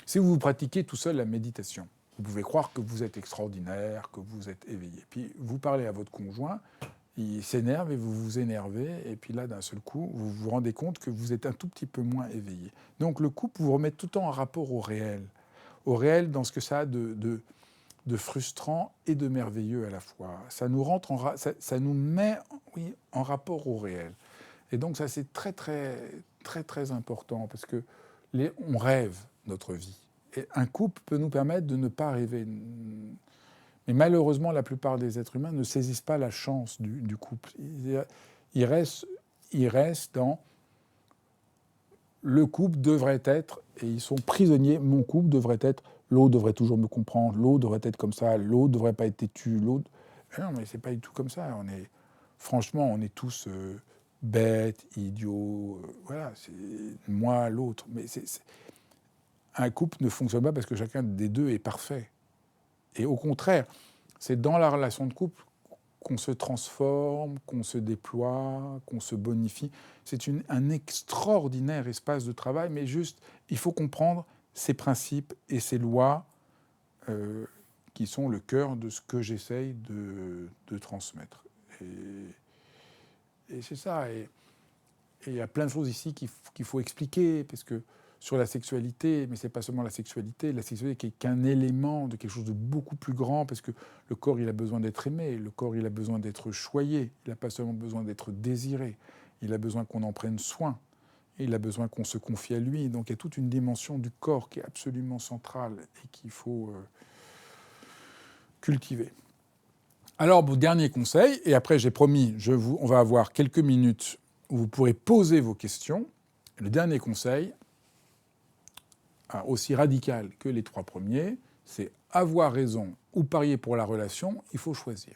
Speaker 1: si vous pratiquez tout seul la méditation, vous pouvez croire que vous êtes extraordinaire, que vous êtes éveillé. Puis vous parlez à votre conjoint, il s'énerve et vous vous énervez, et puis là, d'un seul coup, vous vous rendez compte que vous êtes un tout petit peu moins éveillé. Donc le couple vous remet tout le temps en rapport au réel dans ce que ça a de frustrant et de merveilleux à la fois. Ça nous met en rapport au réel. Et donc ça, c'est très, très, très, très important, parce que on rêve notre vie. Et un couple peut nous permettre de ne pas rêver. Mais malheureusement, la plupart des êtres humains ne saisissent pas la chance du couple. Ils restent dans le couple devrait être, et ils sont prisonniers, mon couple devrait être, l'autre devrait toujours me comprendre, l'autre devrait être comme ça, l'autre ne devrait pas être têtu, l'autre... Non, mais c'est pas du tout comme ça. Franchement, on est tous bêtes, idiots, voilà, c'est moi, l'autre. Mais un couple ne fonctionne pas parce que chacun des deux est parfait. Et au contraire, c'est dans la relation de couple qu'on se transforme, qu'on se déploie, qu'on se bonifie. C'est un extraordinaire espace de travail, mais juste, il faut comprendre ces principes et ces lois qui sont le cœur de ce que j'essaye de transmettre. Et c'est ça. Et il y a plein de choses ici qu'il faut expliquer, parce que sur la sexualité, mais ce n'est pas seulement la sexualité qui est qu'un élément de quelque chose de beaucoup plus grand, parce que le corps, il a besoin d'être aimé, le corps, il a besoin d'être choyé, il n'a pas seulement besoin d'être désiré, il a besoin qu'on en prenne soin, et il a besoin qu'on se confie à lui. Donc il y a toute une dimension du corps qui est absolument centrale et qu'il faut cultiver. Alors, dernier conseil, et après j'ai promis, on va avoir quelques minutes où vous pourrez poser vos questions. Le dernier conseil, aussi radical que les 3 premiers, c'est avoir raison ou parier pour la relation, il faut choisir.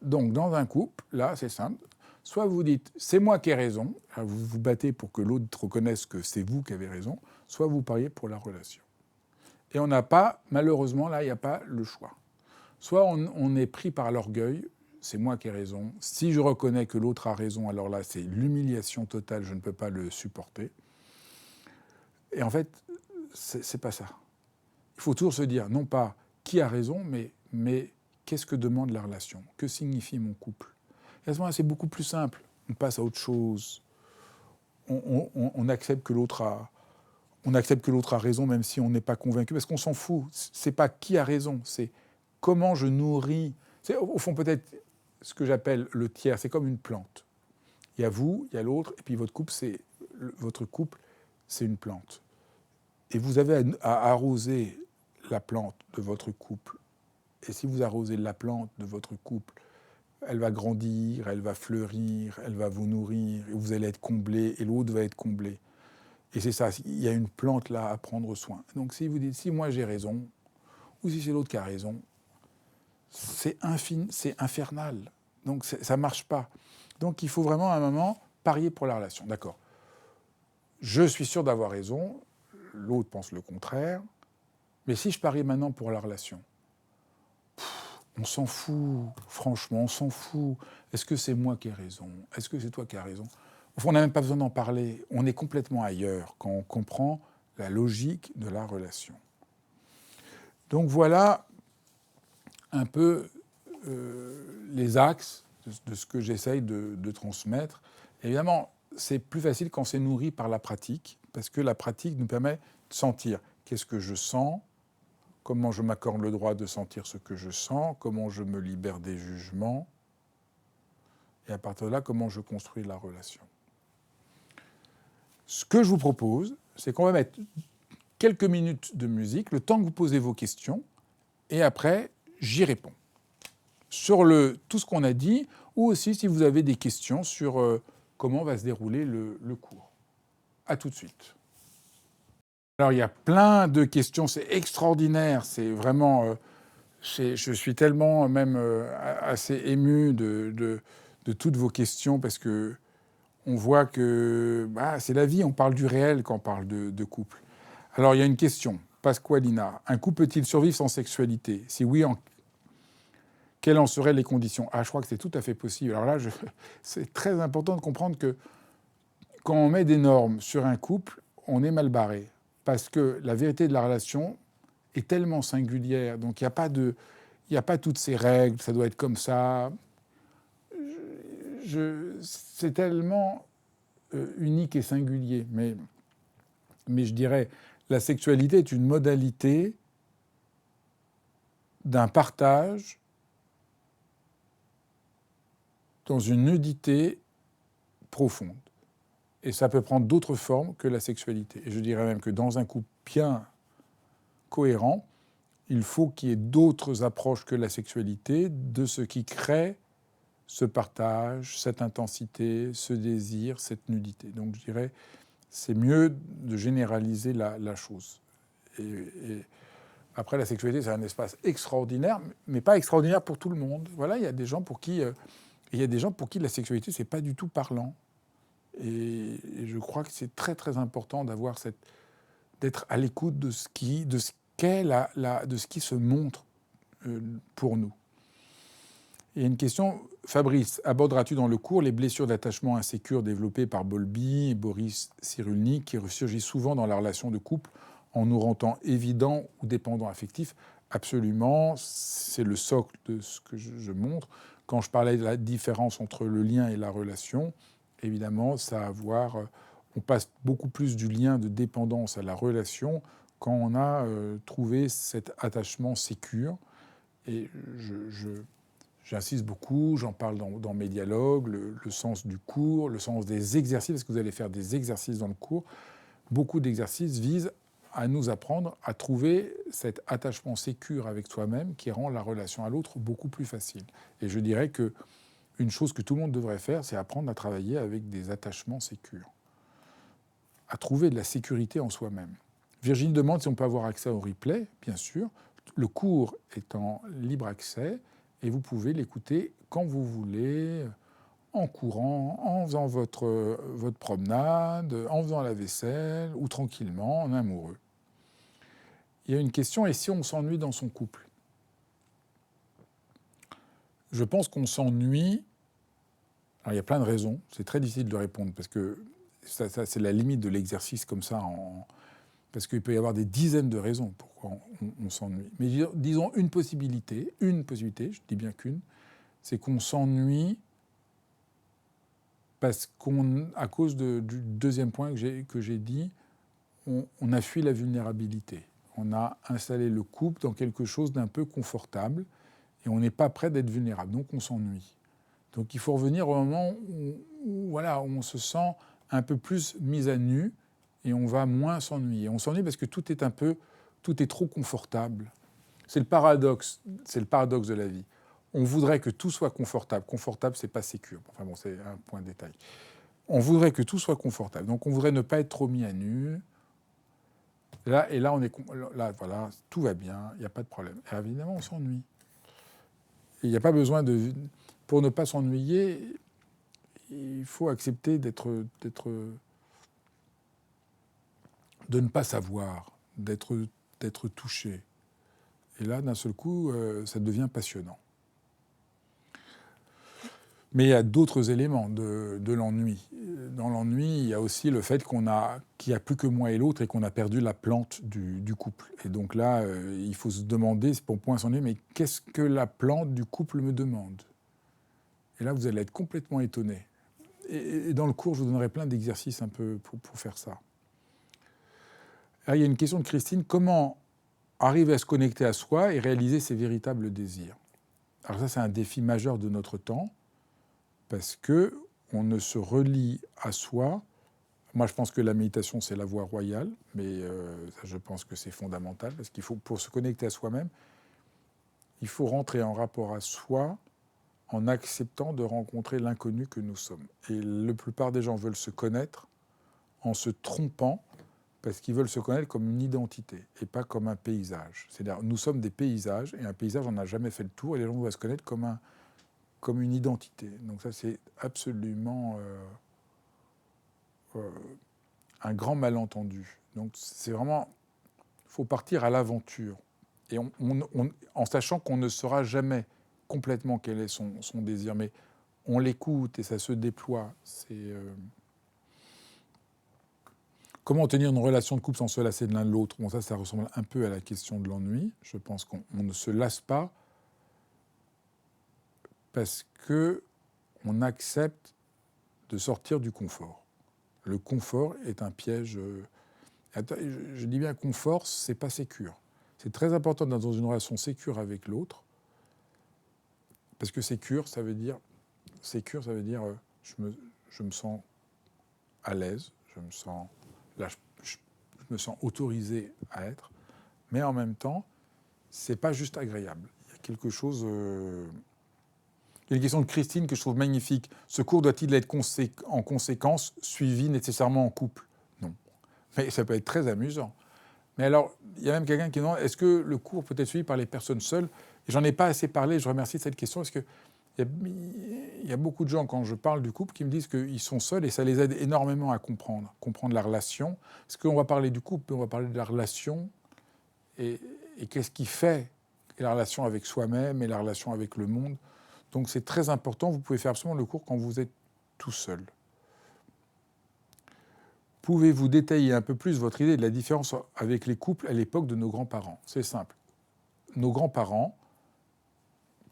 Speaker 1: Donc dans un couple, là c'est simple, soit vous dites c'est moi qui ai raison, vous vous battez pour que l'autre reconnaisse que c'est vous qui avez raison, soit vous pariez pour la relation. Et on n'a pas, malheureusement là, il n'y a pas le choix. Soit on est pris par l'orgueil, c'est moi qui ai raison. Si je reconnais que l'autre a raison, alors là c'est l'humiliation totale, je ne peux pas le supporter. Et en fait, c'est pas ça. Il faut toujours se dire, non pas qui a raison, mais qu'est-ce que demande la relation? Que signifie mon couple? Et à ce moment-là, c'est beaucoup plus simple. On passe à autre chose. On accepte que l'autre a raison, même si on n'est pas convaincu, parce qu'on s'en fout. C'est pas qui a raison, c'est comment je nourris. C'est au fond peut-être ce que j'appelle le tiers. C'est comme une plante. Il y a vous, il y a l'autre, et puis votre couple, c'est une plante. Et vous avez à arroser la plante de votre couple. Et si vous arrosez la plante de votre couple, elle va grandir, elle va fleurir, elle va vous nourrir, et vous allez être comblé, et l'autre va être comblé. Et c'est ça, il y a une plante là à prendre soin. Donc si vous dites, si moi j'ai raison, ou si c'est l'autre qui a raison, c'est infernal. Donc ça ne marche pas. Donc il faut vraiment à un moment parier pour la relation. D'accord. Je suis sûr d'avoir raison, l'autre pense le contraire, mais si je parie maintenant pour la relation, on s'en fout, franchement, on s'en fout. Est-ce que c'est moi qui ai raison? Est-ce que c'est toi qui as raison? Au fond, on n'a même pas besoin d'en parler. On est complètement ailleurs quand on comprend la logique de la relation. Donc voilà un peu les axes de ce que j'essaye de transmettre. Évidemment, c'est plus facile quand c'est nourri par la pratique, parce que la pratique nous permet de sentir qu'est-ce que je sens, comment je m'accorde le droit de sentir ce que je sens, comment je me libère des jugements, et à partir de là, comment je construis la relation. Ce que je vous propose, c'est qu'on va mettre quelques minutes de musique, le temps que vous posez vos questions, et après, j'y réponds. Sur tout ce qu'on a dit, ou aussi si vous avez des questions sur comment va se dérouler le cours. À tout de suite. Alors, il y a plein de questions, c'est extraordinaire, c'est vraiment... je suis tellement même assez ému de toutes vos questions, parce que on voit que c'est la vie, on parle du réel quand on parle de couple. Alors, il y a une question, Pasqualina. Un couple peut-il survivre sans sexualité? Si oui, quelles en seraient les conditions? Je crois que c'est tout à fait possible. Alors là, c'est très important de comprendre que quand on met des normes sur un couple, on est mal barré. Parce que la vérité de la relation est tellement singulière. Donc, il n'y a pas toutes ces règles, ça doit être comme ça. C'est tellement unique et singulier. Mais je dirais, la sexualité est une modalité d'un partage dans une nudité profonde. Et ça peut prendre d'autres formes que la sexualité. Et je dirais même que dans un couple bien cohérent, il faut qu'il y ait d'autres approches que la sexualité de ce qui crée ce partage, cette intensité, ce désir, cette nudité. Donc je dirais, c'est mieux de généraliser la chose. Et après, la sexualité, c'est un espace extraordinaire, mais pas extraordinaire pour tout le monde. Voilà, il y a des gens pour qui la sexualité, c'est pas du tout parlant. Et je crois que c'est très très important d'être à l'écoute de ce qui se montre pour nous. Et une question, Fabrice, aborderas-tu dans le cours les blessures d'attachement insécure développées par Bowlby et Boris Cyrulnik qui ressurgissent souvent dans la relation de couple en nous rendant évidents ou dépendants affectifs? Absolument, c'est le socle de ce que je montre. Quand je parlais de la différence entre le lien et la relation, évidemment, ça a à voir... On passe beaucoup plus du lien de dépendance à la relation quand on a trouvé cet attachement sécure. Et j'insiste beaucoup, j'en parle dans mes dialogues, le sens du cours, le sens des exercices, parce que vous allez faire des exercices dans le cours. Beaucoup d'exercices visent à nous apprendre à trouver cet attachement sécure avec soi-même qui rend la relation à l'autre beaucoup plus facile. Et je dirais que une chose que tout le monde devrait faire, c'est apprendre à travailler avec des attachements sécures, à trouver de la sécurité en soi-même. Virginie demande si on peut avoir accès au replay, bien sûr. Le cours est en libre accès et vous pouvez l'écouter quand vous voulez, en courant, en faisant votre promenade, en faisant la vaisselle ou tranquillement, en amoureux. Il y a une question, et si on s'ennuie dans son couple ? Je pense qu'on s'ennuie. Alors il y a plein de raisons, c'est très difficile de répondre parce que ça, c'est la limite de l'exercice comme ça, parce qu'il peut y avoir des dizaines de raisons pourquoi on s'ennuie. Mais disons une possibilité, je dis bien qu'une, c'est qu'on s'ennuie parce à cause du deuxième point que j'ai dit, on a fui la vulnérabilité. On a installé le couple dans quelque chose d'un peu confortable et on n'est pas prêt d'être vulnérable, donc on s'ennuie. Donc il faut revenir au moment où on se sent un peu plus mis à nu et on va moins s'ennuyer. On s'ennuie parce que tout est trop confortable. C'est le paradoxe de la vie. On voudrait que tout soit confortable. Confortable, c'est pas sécure. Enfin bon, c'est un point de détail. On voudrait que tout soit confortable. Donc on voudrait ne pas être trop mis à nu. Là, voilà, tout va bien, il n'y a pas de problème. Et évidemment, on s'ennuie. Il n'y a pas besoin de... Pour ne pas s'ennuyer, il faut accepter de ne pas savoir, d'être touché. Et là, d'un seul coup, ça devient passionnant. Mais il y a d'autres éléments de l'ennui. Dans l'ennui, il y a aussi le fait qu'il n'y a plus que moi et l'autre et qu'on a perdu la plante du couple. Et donc là, il faut se demander, c'est pour point s'ennuyer, mais qu'est-ce que la plante du couple me demande ? Et là, vous allez être complètement étonné. Et dans le cours, je vous donnerai plein d'exercices un peu pour faire ça. Alors, il y a une question de Christine. Comment arriver à se connecter à soi et réaliser ses véritables désirs ? Alors ça, c'est un défi majeur de notre temps, parce qu'on ne se relie à soi. Moi, je pense que la méditation, c'est la voie royale, mais ça, je pense que c'est fondamental, parce qu'il faut, pour se connecter à soi-même, il faut rentrer en rapport à soi en acceptant de rencontrer l'inconnu que nous sommes. Et la plupart des gens veulent se connaître en se trompant, parce qu'ils veulent se connaître comme une identité et pas comme un paysage. C'est-à-dire, nous sommes des paysages, et un paysage, on n'a jamais fait le tour, et les gens doivent se connaître comme une identité. Donc ça, c'est absolument un grand malentendu. Donc c'est vraiment... Il faut partir à l'aventure. Et en sachant qu'on ne saura jamais complètement quel est son désir, mais on l'écoute et ça se déploie. Comment tenir une relation de couple sans se lasser de l'un de l'autre ? Bon, ça ressemble un peu à la question de l'ennui. Je pense qu'on ne se lasse pas parce qu'on accepte de sortir du confort. Le confort est un piège. Je dis bien confort, c'est pas sécure. C'est très important d'être dans une relation sécure avec l'autre, parce que sécure, ça veut dire je me sens à l'aise, je me sens autorisé à être, mais en même temps, c'est pas juste agréable. Il y a quelque chose... Il y a une question de Christine que je trouve magnifique. Ce cours doit-il être en conséquence suivi nécessairement en couple ? Non. Mais ça peut être très amusant. Mais alors, il y a même quelqu'un qui demande, est-ce que le cours peut être suivi par les personnes seules ? Et j'en ai pas assez parlé, je remercie de cette question, parce qu'il y a beaucoup de gens, quand je parle du couple, qui me disent qu'ils sont seuls et ça les aide énormément à comprendre la relation. Parce qu'on va parler du couple, mais on va parler de la relation et qu'est-ce qui fait la relation avec soi-même et la relation avec le monde. Donc c'est très important, vous pouvez faire absolument le cours quand vous êtes tout seul. Pouvez-vous détailler un peu plus votre idée de la différence avec les couples à l'époque de nos grands-parents ? C'est simple. Nos grands-parents,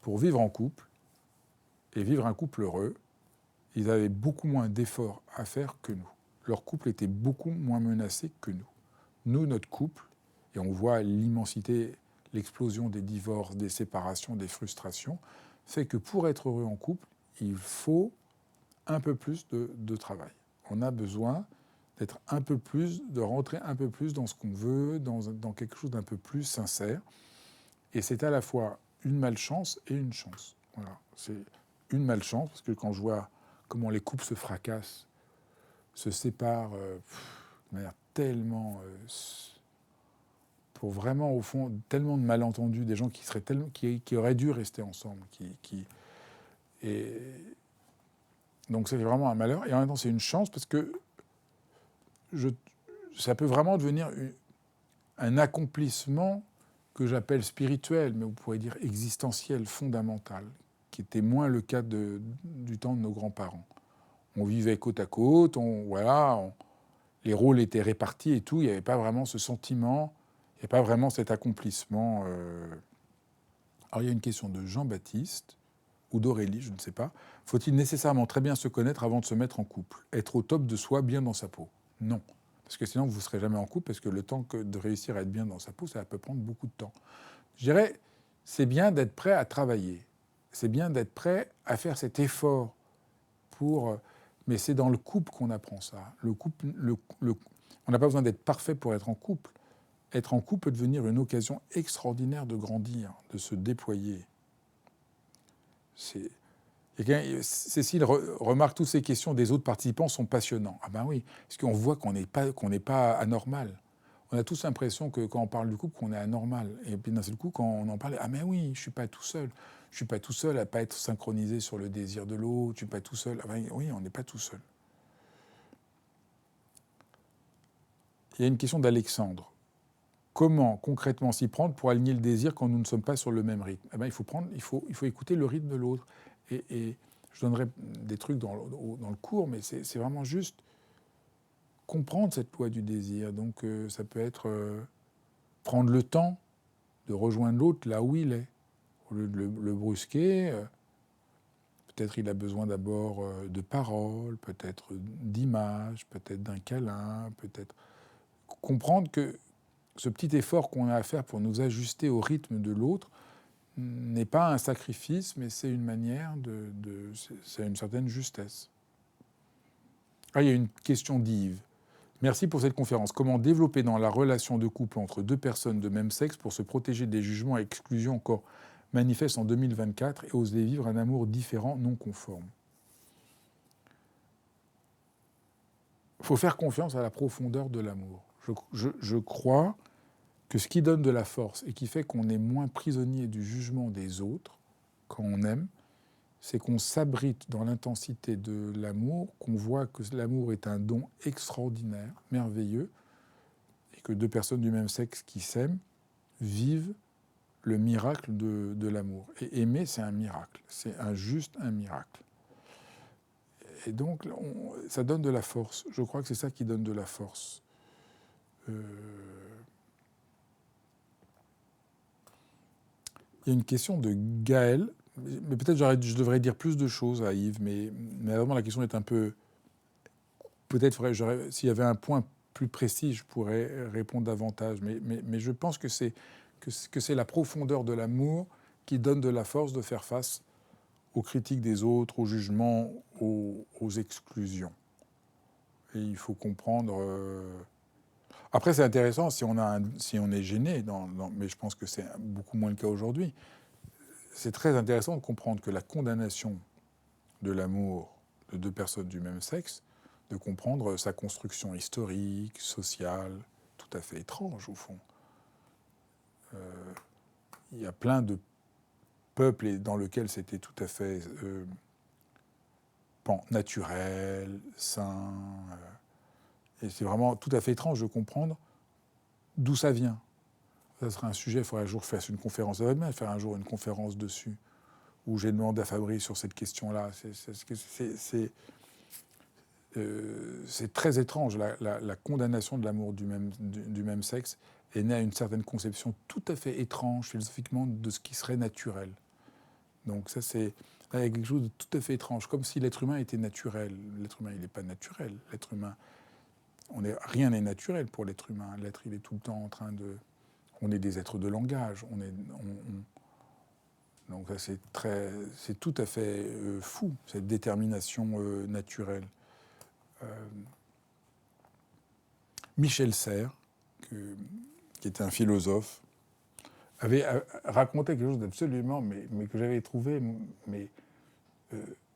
Speaker 1: pour vivre en couple et vivre un couple heureux, ils avaient beaucoup moins d'efforts à faire que nous. Leur couple était beaucoup moins menacé que nous. Nous, notre couple, et on voit l'immensité, l'explosion des divorces, des séparations, des frustrations, fait que pour être heureux en couple, il faut un peu plus de travail. On a besoin de rentrer un peu plus dans ce qu'on veut, dans quelque chose d'un peu plus sincère. Et c'est à la fois une malchance et une chance. Voilà. une malchance, parce que quand je vois comment les couples se fracassent, se séparent de manière tellement... pour vraiment, au fond, tellement de malentendus, des gens qui auraient dû rester ensemble. Et donc c'est vraiment un malheur. Et en même temps, c'est une chance, parce que ça peut vraiment devenir un accomplissement que j'appelle spirituel, mais vous pourrez dire existentiel, fondamental, qui était moins le cas du temps de nos grands-parents. On vivait côte à côte, les rôles étaient répartis et tout, il n'y avait pas vraiment ce sentiment, il n'y avait pas vraiment cet accomplissement. Alors il y a une question de Jean-Baptiste, ou d'Aurélie, je ne sais pas. Faut-il nécessairement très bien se connaître avant de se mettre en couple? Être au top de soi, bien dans sa peau? Non. Parce que sinon, vous ne serez jamais en couple, parce que le temps de réussir à être bien dans sa peau, ça peut prendre beaucoup de temps. Je dirais, c'est bien d'être prêt à travailler. C'est bien d'être prêt à faire cet effort pour... Mais c'est dans le couple qu'on apprend ça. On n'a pas besoin d'être parfait pour être en couple. Être en couple peut devenir une occasion extraordinaire de grandir, de se déployer. Cécile remarque toutes ces questions des autres participants sont passionnants. Ah ben oui, parce qu'on voit qu'on n'est pas anormal. On a tous l'impression que quand on parle du couple, qu'on est anormal. Et puis d'un seul coup, quand on en parle, ah mais oui, je suis pas tout seul. Je suis pas tout seul à pas être synchronisé sur le désir de l'autre. Je suis pas tout seul. Ah ben oui, on n'est pas tout seul. Il y a une question d'Alexandre. Comment concrètement s'y prendre pour aligner le désir quand nous ne sommes pas sur le même rythme? Eh ben, il faut écouter le rythme de l'autre. Et je donnerai des trucs dans le cours, mais c'est vraiment juste comprendre cette loi du désir. Donc ça peut être prendre le temps de rejoindre l'autre là où il est, au lieu de le brusquer. Peut-être il a besoin d'abord de paroles, peut-être d'images, peut-être d'un câlin, peut-être comprendre que ce petit effort qu'on a à faire pour nous ajuster au rythme de l'autre n'est pas un sacrifice, mais c'est une manière c'est une certaine justesse. Ah, il y a une question d'Yves. Merci pour cette conférence. Comment développer dans la relation de couple entre deux personnes de même sexe pour se protéger des jugements et exclusions encore manifestes en 2024 et oser vivre un amour différent, non conforme? Il faut faire confiance à la profondeur de l'amour. Je crois que ce qui donne de la force et qui fait qu'on est moins prisonnier du jugement des autres quand on aime, c'est qu'on s'abrite dans l'intensité de l'amour, qu'on voit que l'amour est un don extraordinaire, merveilleux, et que deux personnes du même sexe qui s'aiment vivent le miracle de l'amour. Et aimer, c'est un miracle, c'est juste un miracle. Et donc, ça donne de la force. Je crois que c'est ça qui donne de la force. Il y a une question de Gaël. Mais peut-être je devrais dire plus de choses à Yves, mais vraiment la question est un peu... Peut-être s'il y avait un point plus précis, je pourrais répondre davantage. Mais je pense que c'est la profondeur de l'amour qui donne de la force de faire face aux critiques des autres, aux jugements, aux exclusions. Et il faut comprendre... Après, c'est intéressant si on est gêné, mais je pense que c'est beaucoup moins le cas aujourd'hui. C'est très intéressant de comprendre que la condamnation de l'amour de deux personnes du même sexe, de comprendre sa construction historique, sociale, tout à fait étrange au fond. Il y a plein de peuples dans lesquels c'était tout à fait naturel, sain. Et c'est vraiment tout à fait étrange de comprendre d'où ça vient. Ça serait un sujet, il faudrait un jour faire une conférence. Ça va bien faire un jour une conférence dessus, où j'ai demandé à Fabrice sur cette question-là. C'est très étrange. La condamnation de l'amour du même sexe est née à une certaine conception tout à fait étrange, philosophiquement, de ce qui serait naturel. Donc ça, c'est quelque chose de tout à fait étrange, comme si l'être humain était naturel. L'être humain, il n'est pas naturel. L'être humain, rien n'est naturel pour l'être humain. L'être, il est tout le temps en train de... On est des êtres de langage. Donc ça, c'est tout à fait fou, cette détermination naturelle. Michel Serres, qui était un philosophe, avait raconté quelque chose d'absolument, mais que j'avais trouvé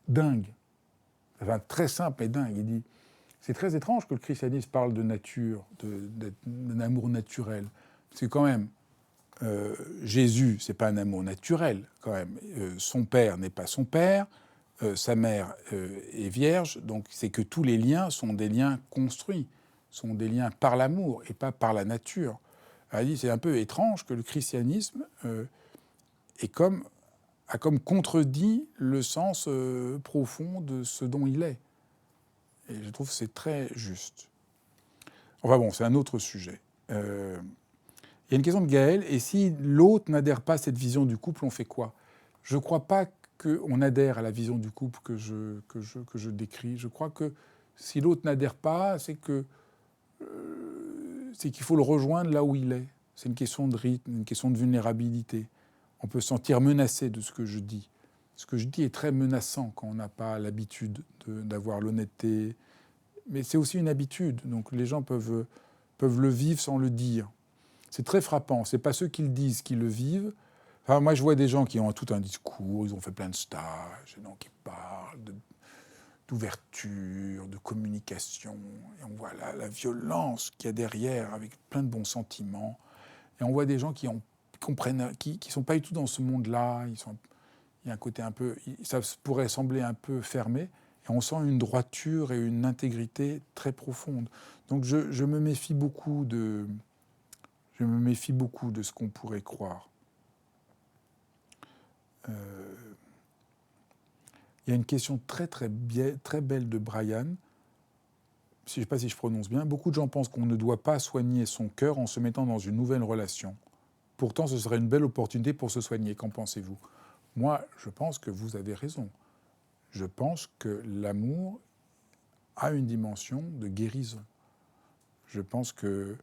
Speaker 1: dingue, enfin très simple et dingue. Il dit, c'est très étrange que le christianisme parle de nature, d'un amour naturel. C'est quand même, Jésus, c'est pas un amour naturel, quand même. Son père n'est pas son père, sa mère est vierge, donc c'est que tous les liens sont des liens construits, sont des liens par l'amour et pas par la nature. Alors, il dit, c'est un peu étrange que le christianisme a comme contredit le sens profond de ce dont il est. Et je trouve que c'est très juste. Enfin bon, c'est un autre sujet. Il y a une question de Gaël, et si l'autre n'adhère pas à cette vision du couple, on fait quoi? Je ne crois pas qu'on adhère à la vision du couple que je décris. Je crois que si l'autre n'adhère pas, c'est qu'il faut le rejoindre là où il est. C'est une question de rythme, une question de vulnérabilité. On peut se sentir menacé de ce que je dis. Ce que je dis est très menaçant quand on n'a pas l'habitude d'avoir l'honnêteté. Mais c'est aussi une habitude, donc les gens peuvent le vivre sans le dire. C'est très frappant. Ce n'est pas ceux qui le disent qui le vivent. Enfin, moi, je vois des gens qui ont tout un discours, ils ont fait plein de stages, donc qui parlent d'ouverture, de communication. Et on voit la violence qu'il y a derrière, avec plein de bons sentiments. Et on voit des gens qui sont pas du tout dans ce monde-là. Il y a un côté un peu, ça pourrait sembler un peu fermé. Et on sent une droiture et une intégrité très profonde. Donc je me méfie beaucoup de ce qu'on pourrait croire. Il y a une question très belle de Brian. Je ne sais pas si je prononce bien. Beaucoup de gens pensent qu'on ne doit pas soigner son cœur en se mettant dans une nouvelle relation. Pourtant, ce serait une belle opportunité pour se soigner. Qu'en pensez-vous? Moi, je pense que vous avez raison. Je pense que l'amour a une dimension de guérison. Je pense que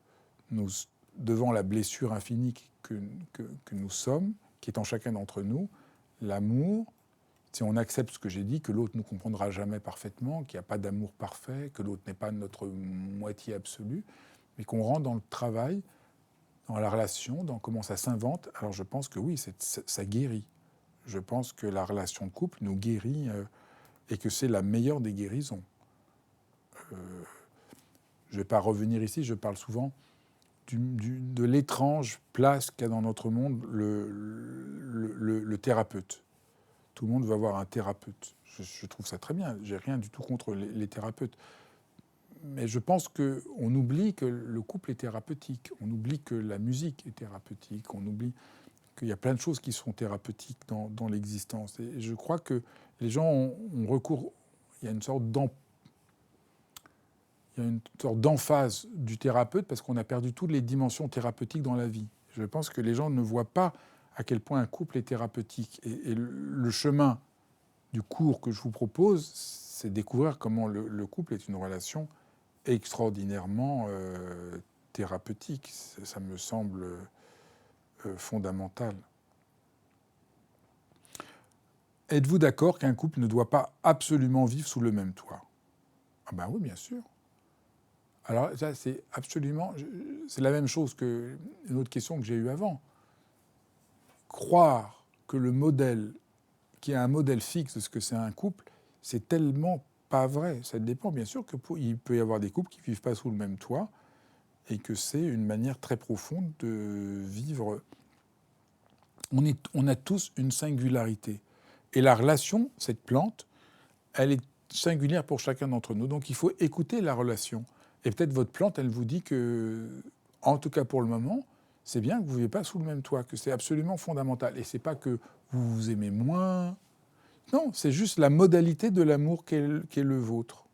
Speaker 1: devant la blessure infinie que nous sommes, qui est en chacun d'entre nous, l'amour, si on accepte ce que j'ai dit, que l'autre ne nous comprendra jamais parfaitement, qu'il n'y a pas d'amour parfait, que l'autre n'est pas notre moitié absolue, mais qu'on rentre dans le travail, dans la relation, dans comment ça s'invente, alors je pense que oui, ça guérit. Je pense que la relation de couple nous guérit et que c'est la meilleure des guérisons. Je ne vais pas revenir ici, je parle souvent de l'étrange place qu'a dans notre monde le thérapeute. Tout le monde veut avoir un thérapeute. Je trouve ça très bien, j'ai rien du tout contre les thérapeutes. Mais je pense qu'on oublie que le couple est thérapeutique, on oublie que la musique est thérapeutique, on oublie qu'il y a plein de choses qui sont thérapeutiques dans l'existence. Et je crois que les gens ont recours, il y a une sorte d'emphase du thérapeute parce qu'on a perdu toutes les dimensions thérapeutiques dans la vie. Je pense que les gens ne voient pas à quel point un couple est thérapeutique. Et le chemin du cours que je vous propose, c'est découvrir comment le couple est une relation extraordinairement thérapeutique. Ça me semble fondamental. Êtes-vous d'accord qu'un couple ne doit pas absolument vivre sous le même toit? Ah ben oui, bien sûr. Alors ça, c'est la même chose que une autre question que j'ai eue avant. Croire que qu'il y a un modèle fixe de ce que c'est un couple, c'est tellement pas vrai. Ça dépend, bien sûr, qu'il peut y avoir des couples qui ne vivent pas sous le même toit et que c'est une manière très profonde de vivre. On a tous une singularité. Et la relation, cette plante, elle est singulière pour chacun d'entre nous. Donc il faut écouter la relation. Et peut-être votre plante, elle vous dit que, en tout cas pour le moment, c'est bien que vous ne vivez pas sous le même toit, que c'est absolument fondamental. Et c'est pas que vous vous aimez moins. Non, c'est juste la modalité de l'amour qui est le vôtre.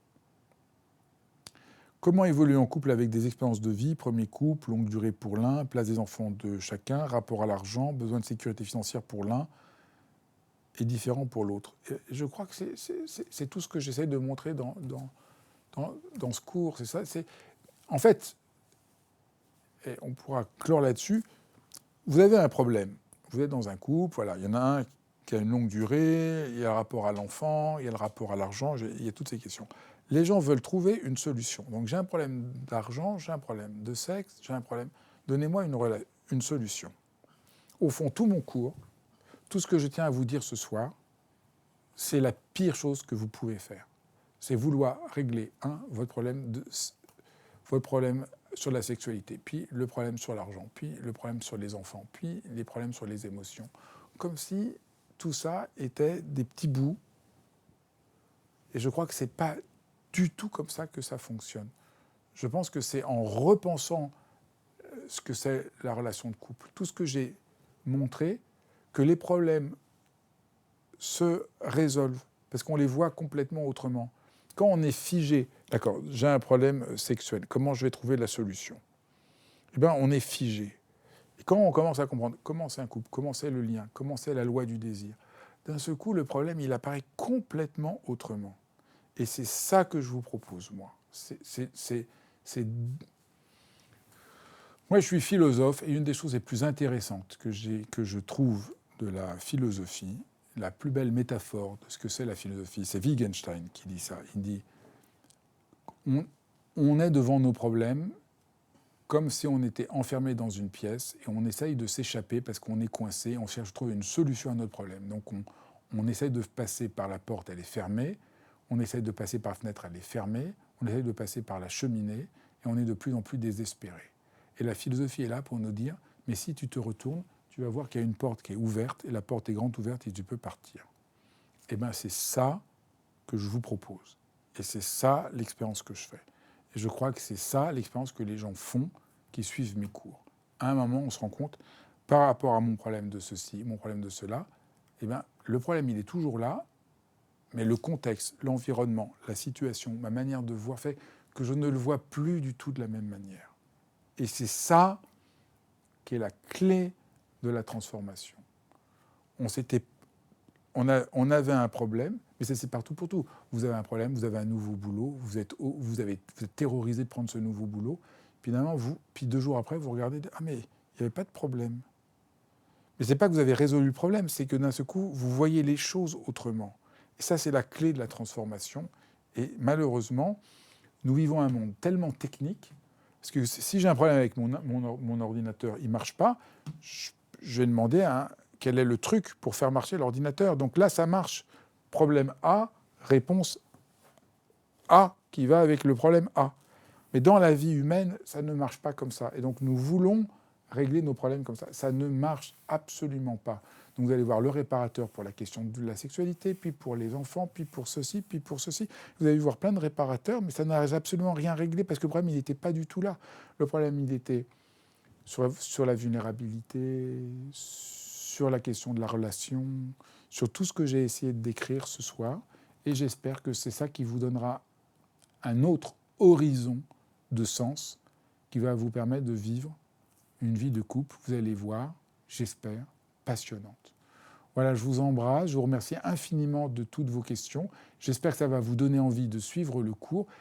Speaker 1: Comment évoluer en couple avec des expériences de vie, premier couple, longue durée pour l'un, place des enfants de chacun, rapport à l'argent, besoin de sécurité financière pour l'un et différent pour l'autre. Et je crois que c'est tout ce que j'essaie de montrer dans ce cours. C'est ça. En fait, et on pourra clore là-dessus, vous avez un problème. Vous êtes dans un couple, voilà, il y en a un qui a une longue durée, il y a le rapport à l'enfant, il y a le rapport à l'argent, il y a toutes ces questions. Les gens veulent trouver une solution. Donc j'ai un problème d'argent, j'ai un problème de sexe, j'ai un problème. Donnez-moi une solution. Au fond, tout mon cours, tout ce que je tiens à vous dire ce soir, c'est la pire chose que vous pouvez faire. C'est vouloir régler, votre problème sur la sexualité, puis le problème sur l'argent, puis le problème sur les enfants, puis les problèmes sur les émotions. Comme si tout ça était des petits bouts. Et je crois que ce n'est pas du tout comme ça que ça fonctionne. Je pense que c'est en repensant ce que c'est la relation de couple, tout ce que j'ai montré, que les problèmes se résolvent, parce qu'on les voit complètement autrement. Quand on est figé, d'accord, j'ai un problème sexuel, comment je vais trouver la solution? Eh bien, on est figé. Et quand on commence à comprendre comment c'est un couple, comment c'est le lien, comment c'est la loi du désir, d'un seul coup, le problème, il apparaît complètement autrement. Et c'est ça que je vous propose, moi. Moi, je suis philosophe, et une des choses les plus intéressantes que je trouve de la philosophie, la plus belle métaphore de ce que c'est la philosophie, c'est Wittgenstein qui dit ça. Il dit on est devant nos problèmes comme si on était enfermé dans une pièce et on essaye de s'échapper parce qu'on est coincé, on cherche à trouver une solution à notre problème. Donc on essaye de passer par la porte, elle est fermée, on essaye de passer par la fenêtre, elle est fermée, on essaye de passer par la cheminée et on est de plus en plus désespéré. Et la philosophie est là pour nous dire, mais si tu te retournes, tu vas voir qu'il y a une porte qui est ouverte et la porte est grande ouverte et tu peux partir. Eh bien, c'est ça que je vous propose. Et c'est ça l'expérience que je fais. Et je crois que c'est ça l'expérience que les gens font qui suivent mes cours. À un moment, on se rend compte, par rapport à mon problème de ceci, mon problème de cela, eh bien, le problème, il est toujours là, mais le contexte, l'environnement, la situation, ma manière de voir fait que je ne le vois plus du tout de la même manière. Et c'est ça qui est la clé de la transformation. On avait un problème, mais c'est partout pour tout. Vous avez un problème, vous avez un nouveau boulot, vous êtes terrorisé de prendre ce nouveau boulot. Finalement, puis 2 jours après, vous regardez, ah mais il n'y avait pas de problème. Mais ce n'est pas que vous avez résolu le problème, c'est que d'un seul coup, vous voyez les choses autrement. Et ça, c'est la clé de la transformation. Et malheureusement, nous vivons un monde tellement technique, parce que si j'ai un problème avec mon ordinateur, il ne marche pas, je vais demander quel est le truc pour faire marcher l'ordinateur. Donc là, ça marche. Problème A, réponse A qui va avec le problème A. Mais dans la vie humaine, ça ne marche pas comme ça. Et donc nous voulons régler nos problèmes comme ça. Ça ne marche absolument pas. Donc vous allez voir le réparateur pour la question de la sexualité, puis pour les enfants, puis pour ceci, puis pour ceci. Vous allez voir plein de réparateurs, mais ça n'a absolument rien réglé parce que le problème, il n'était pas du tout là. Le problème, il était sur la vulnérabilité, sur la question de la relation, sur tout ce que j'ai essayé de décrire ce soir. Et j'espère que c'est ça qui vous donnera un autre horizon de sens qui va vous permettre de vivre une vie de couple, vous allez voir, j'espère, passionnante. Voilà, je vous embrasse, je vous remercie infiniment de toutes vos questions. J'espère que ça va vous donner envie de suivre le cours.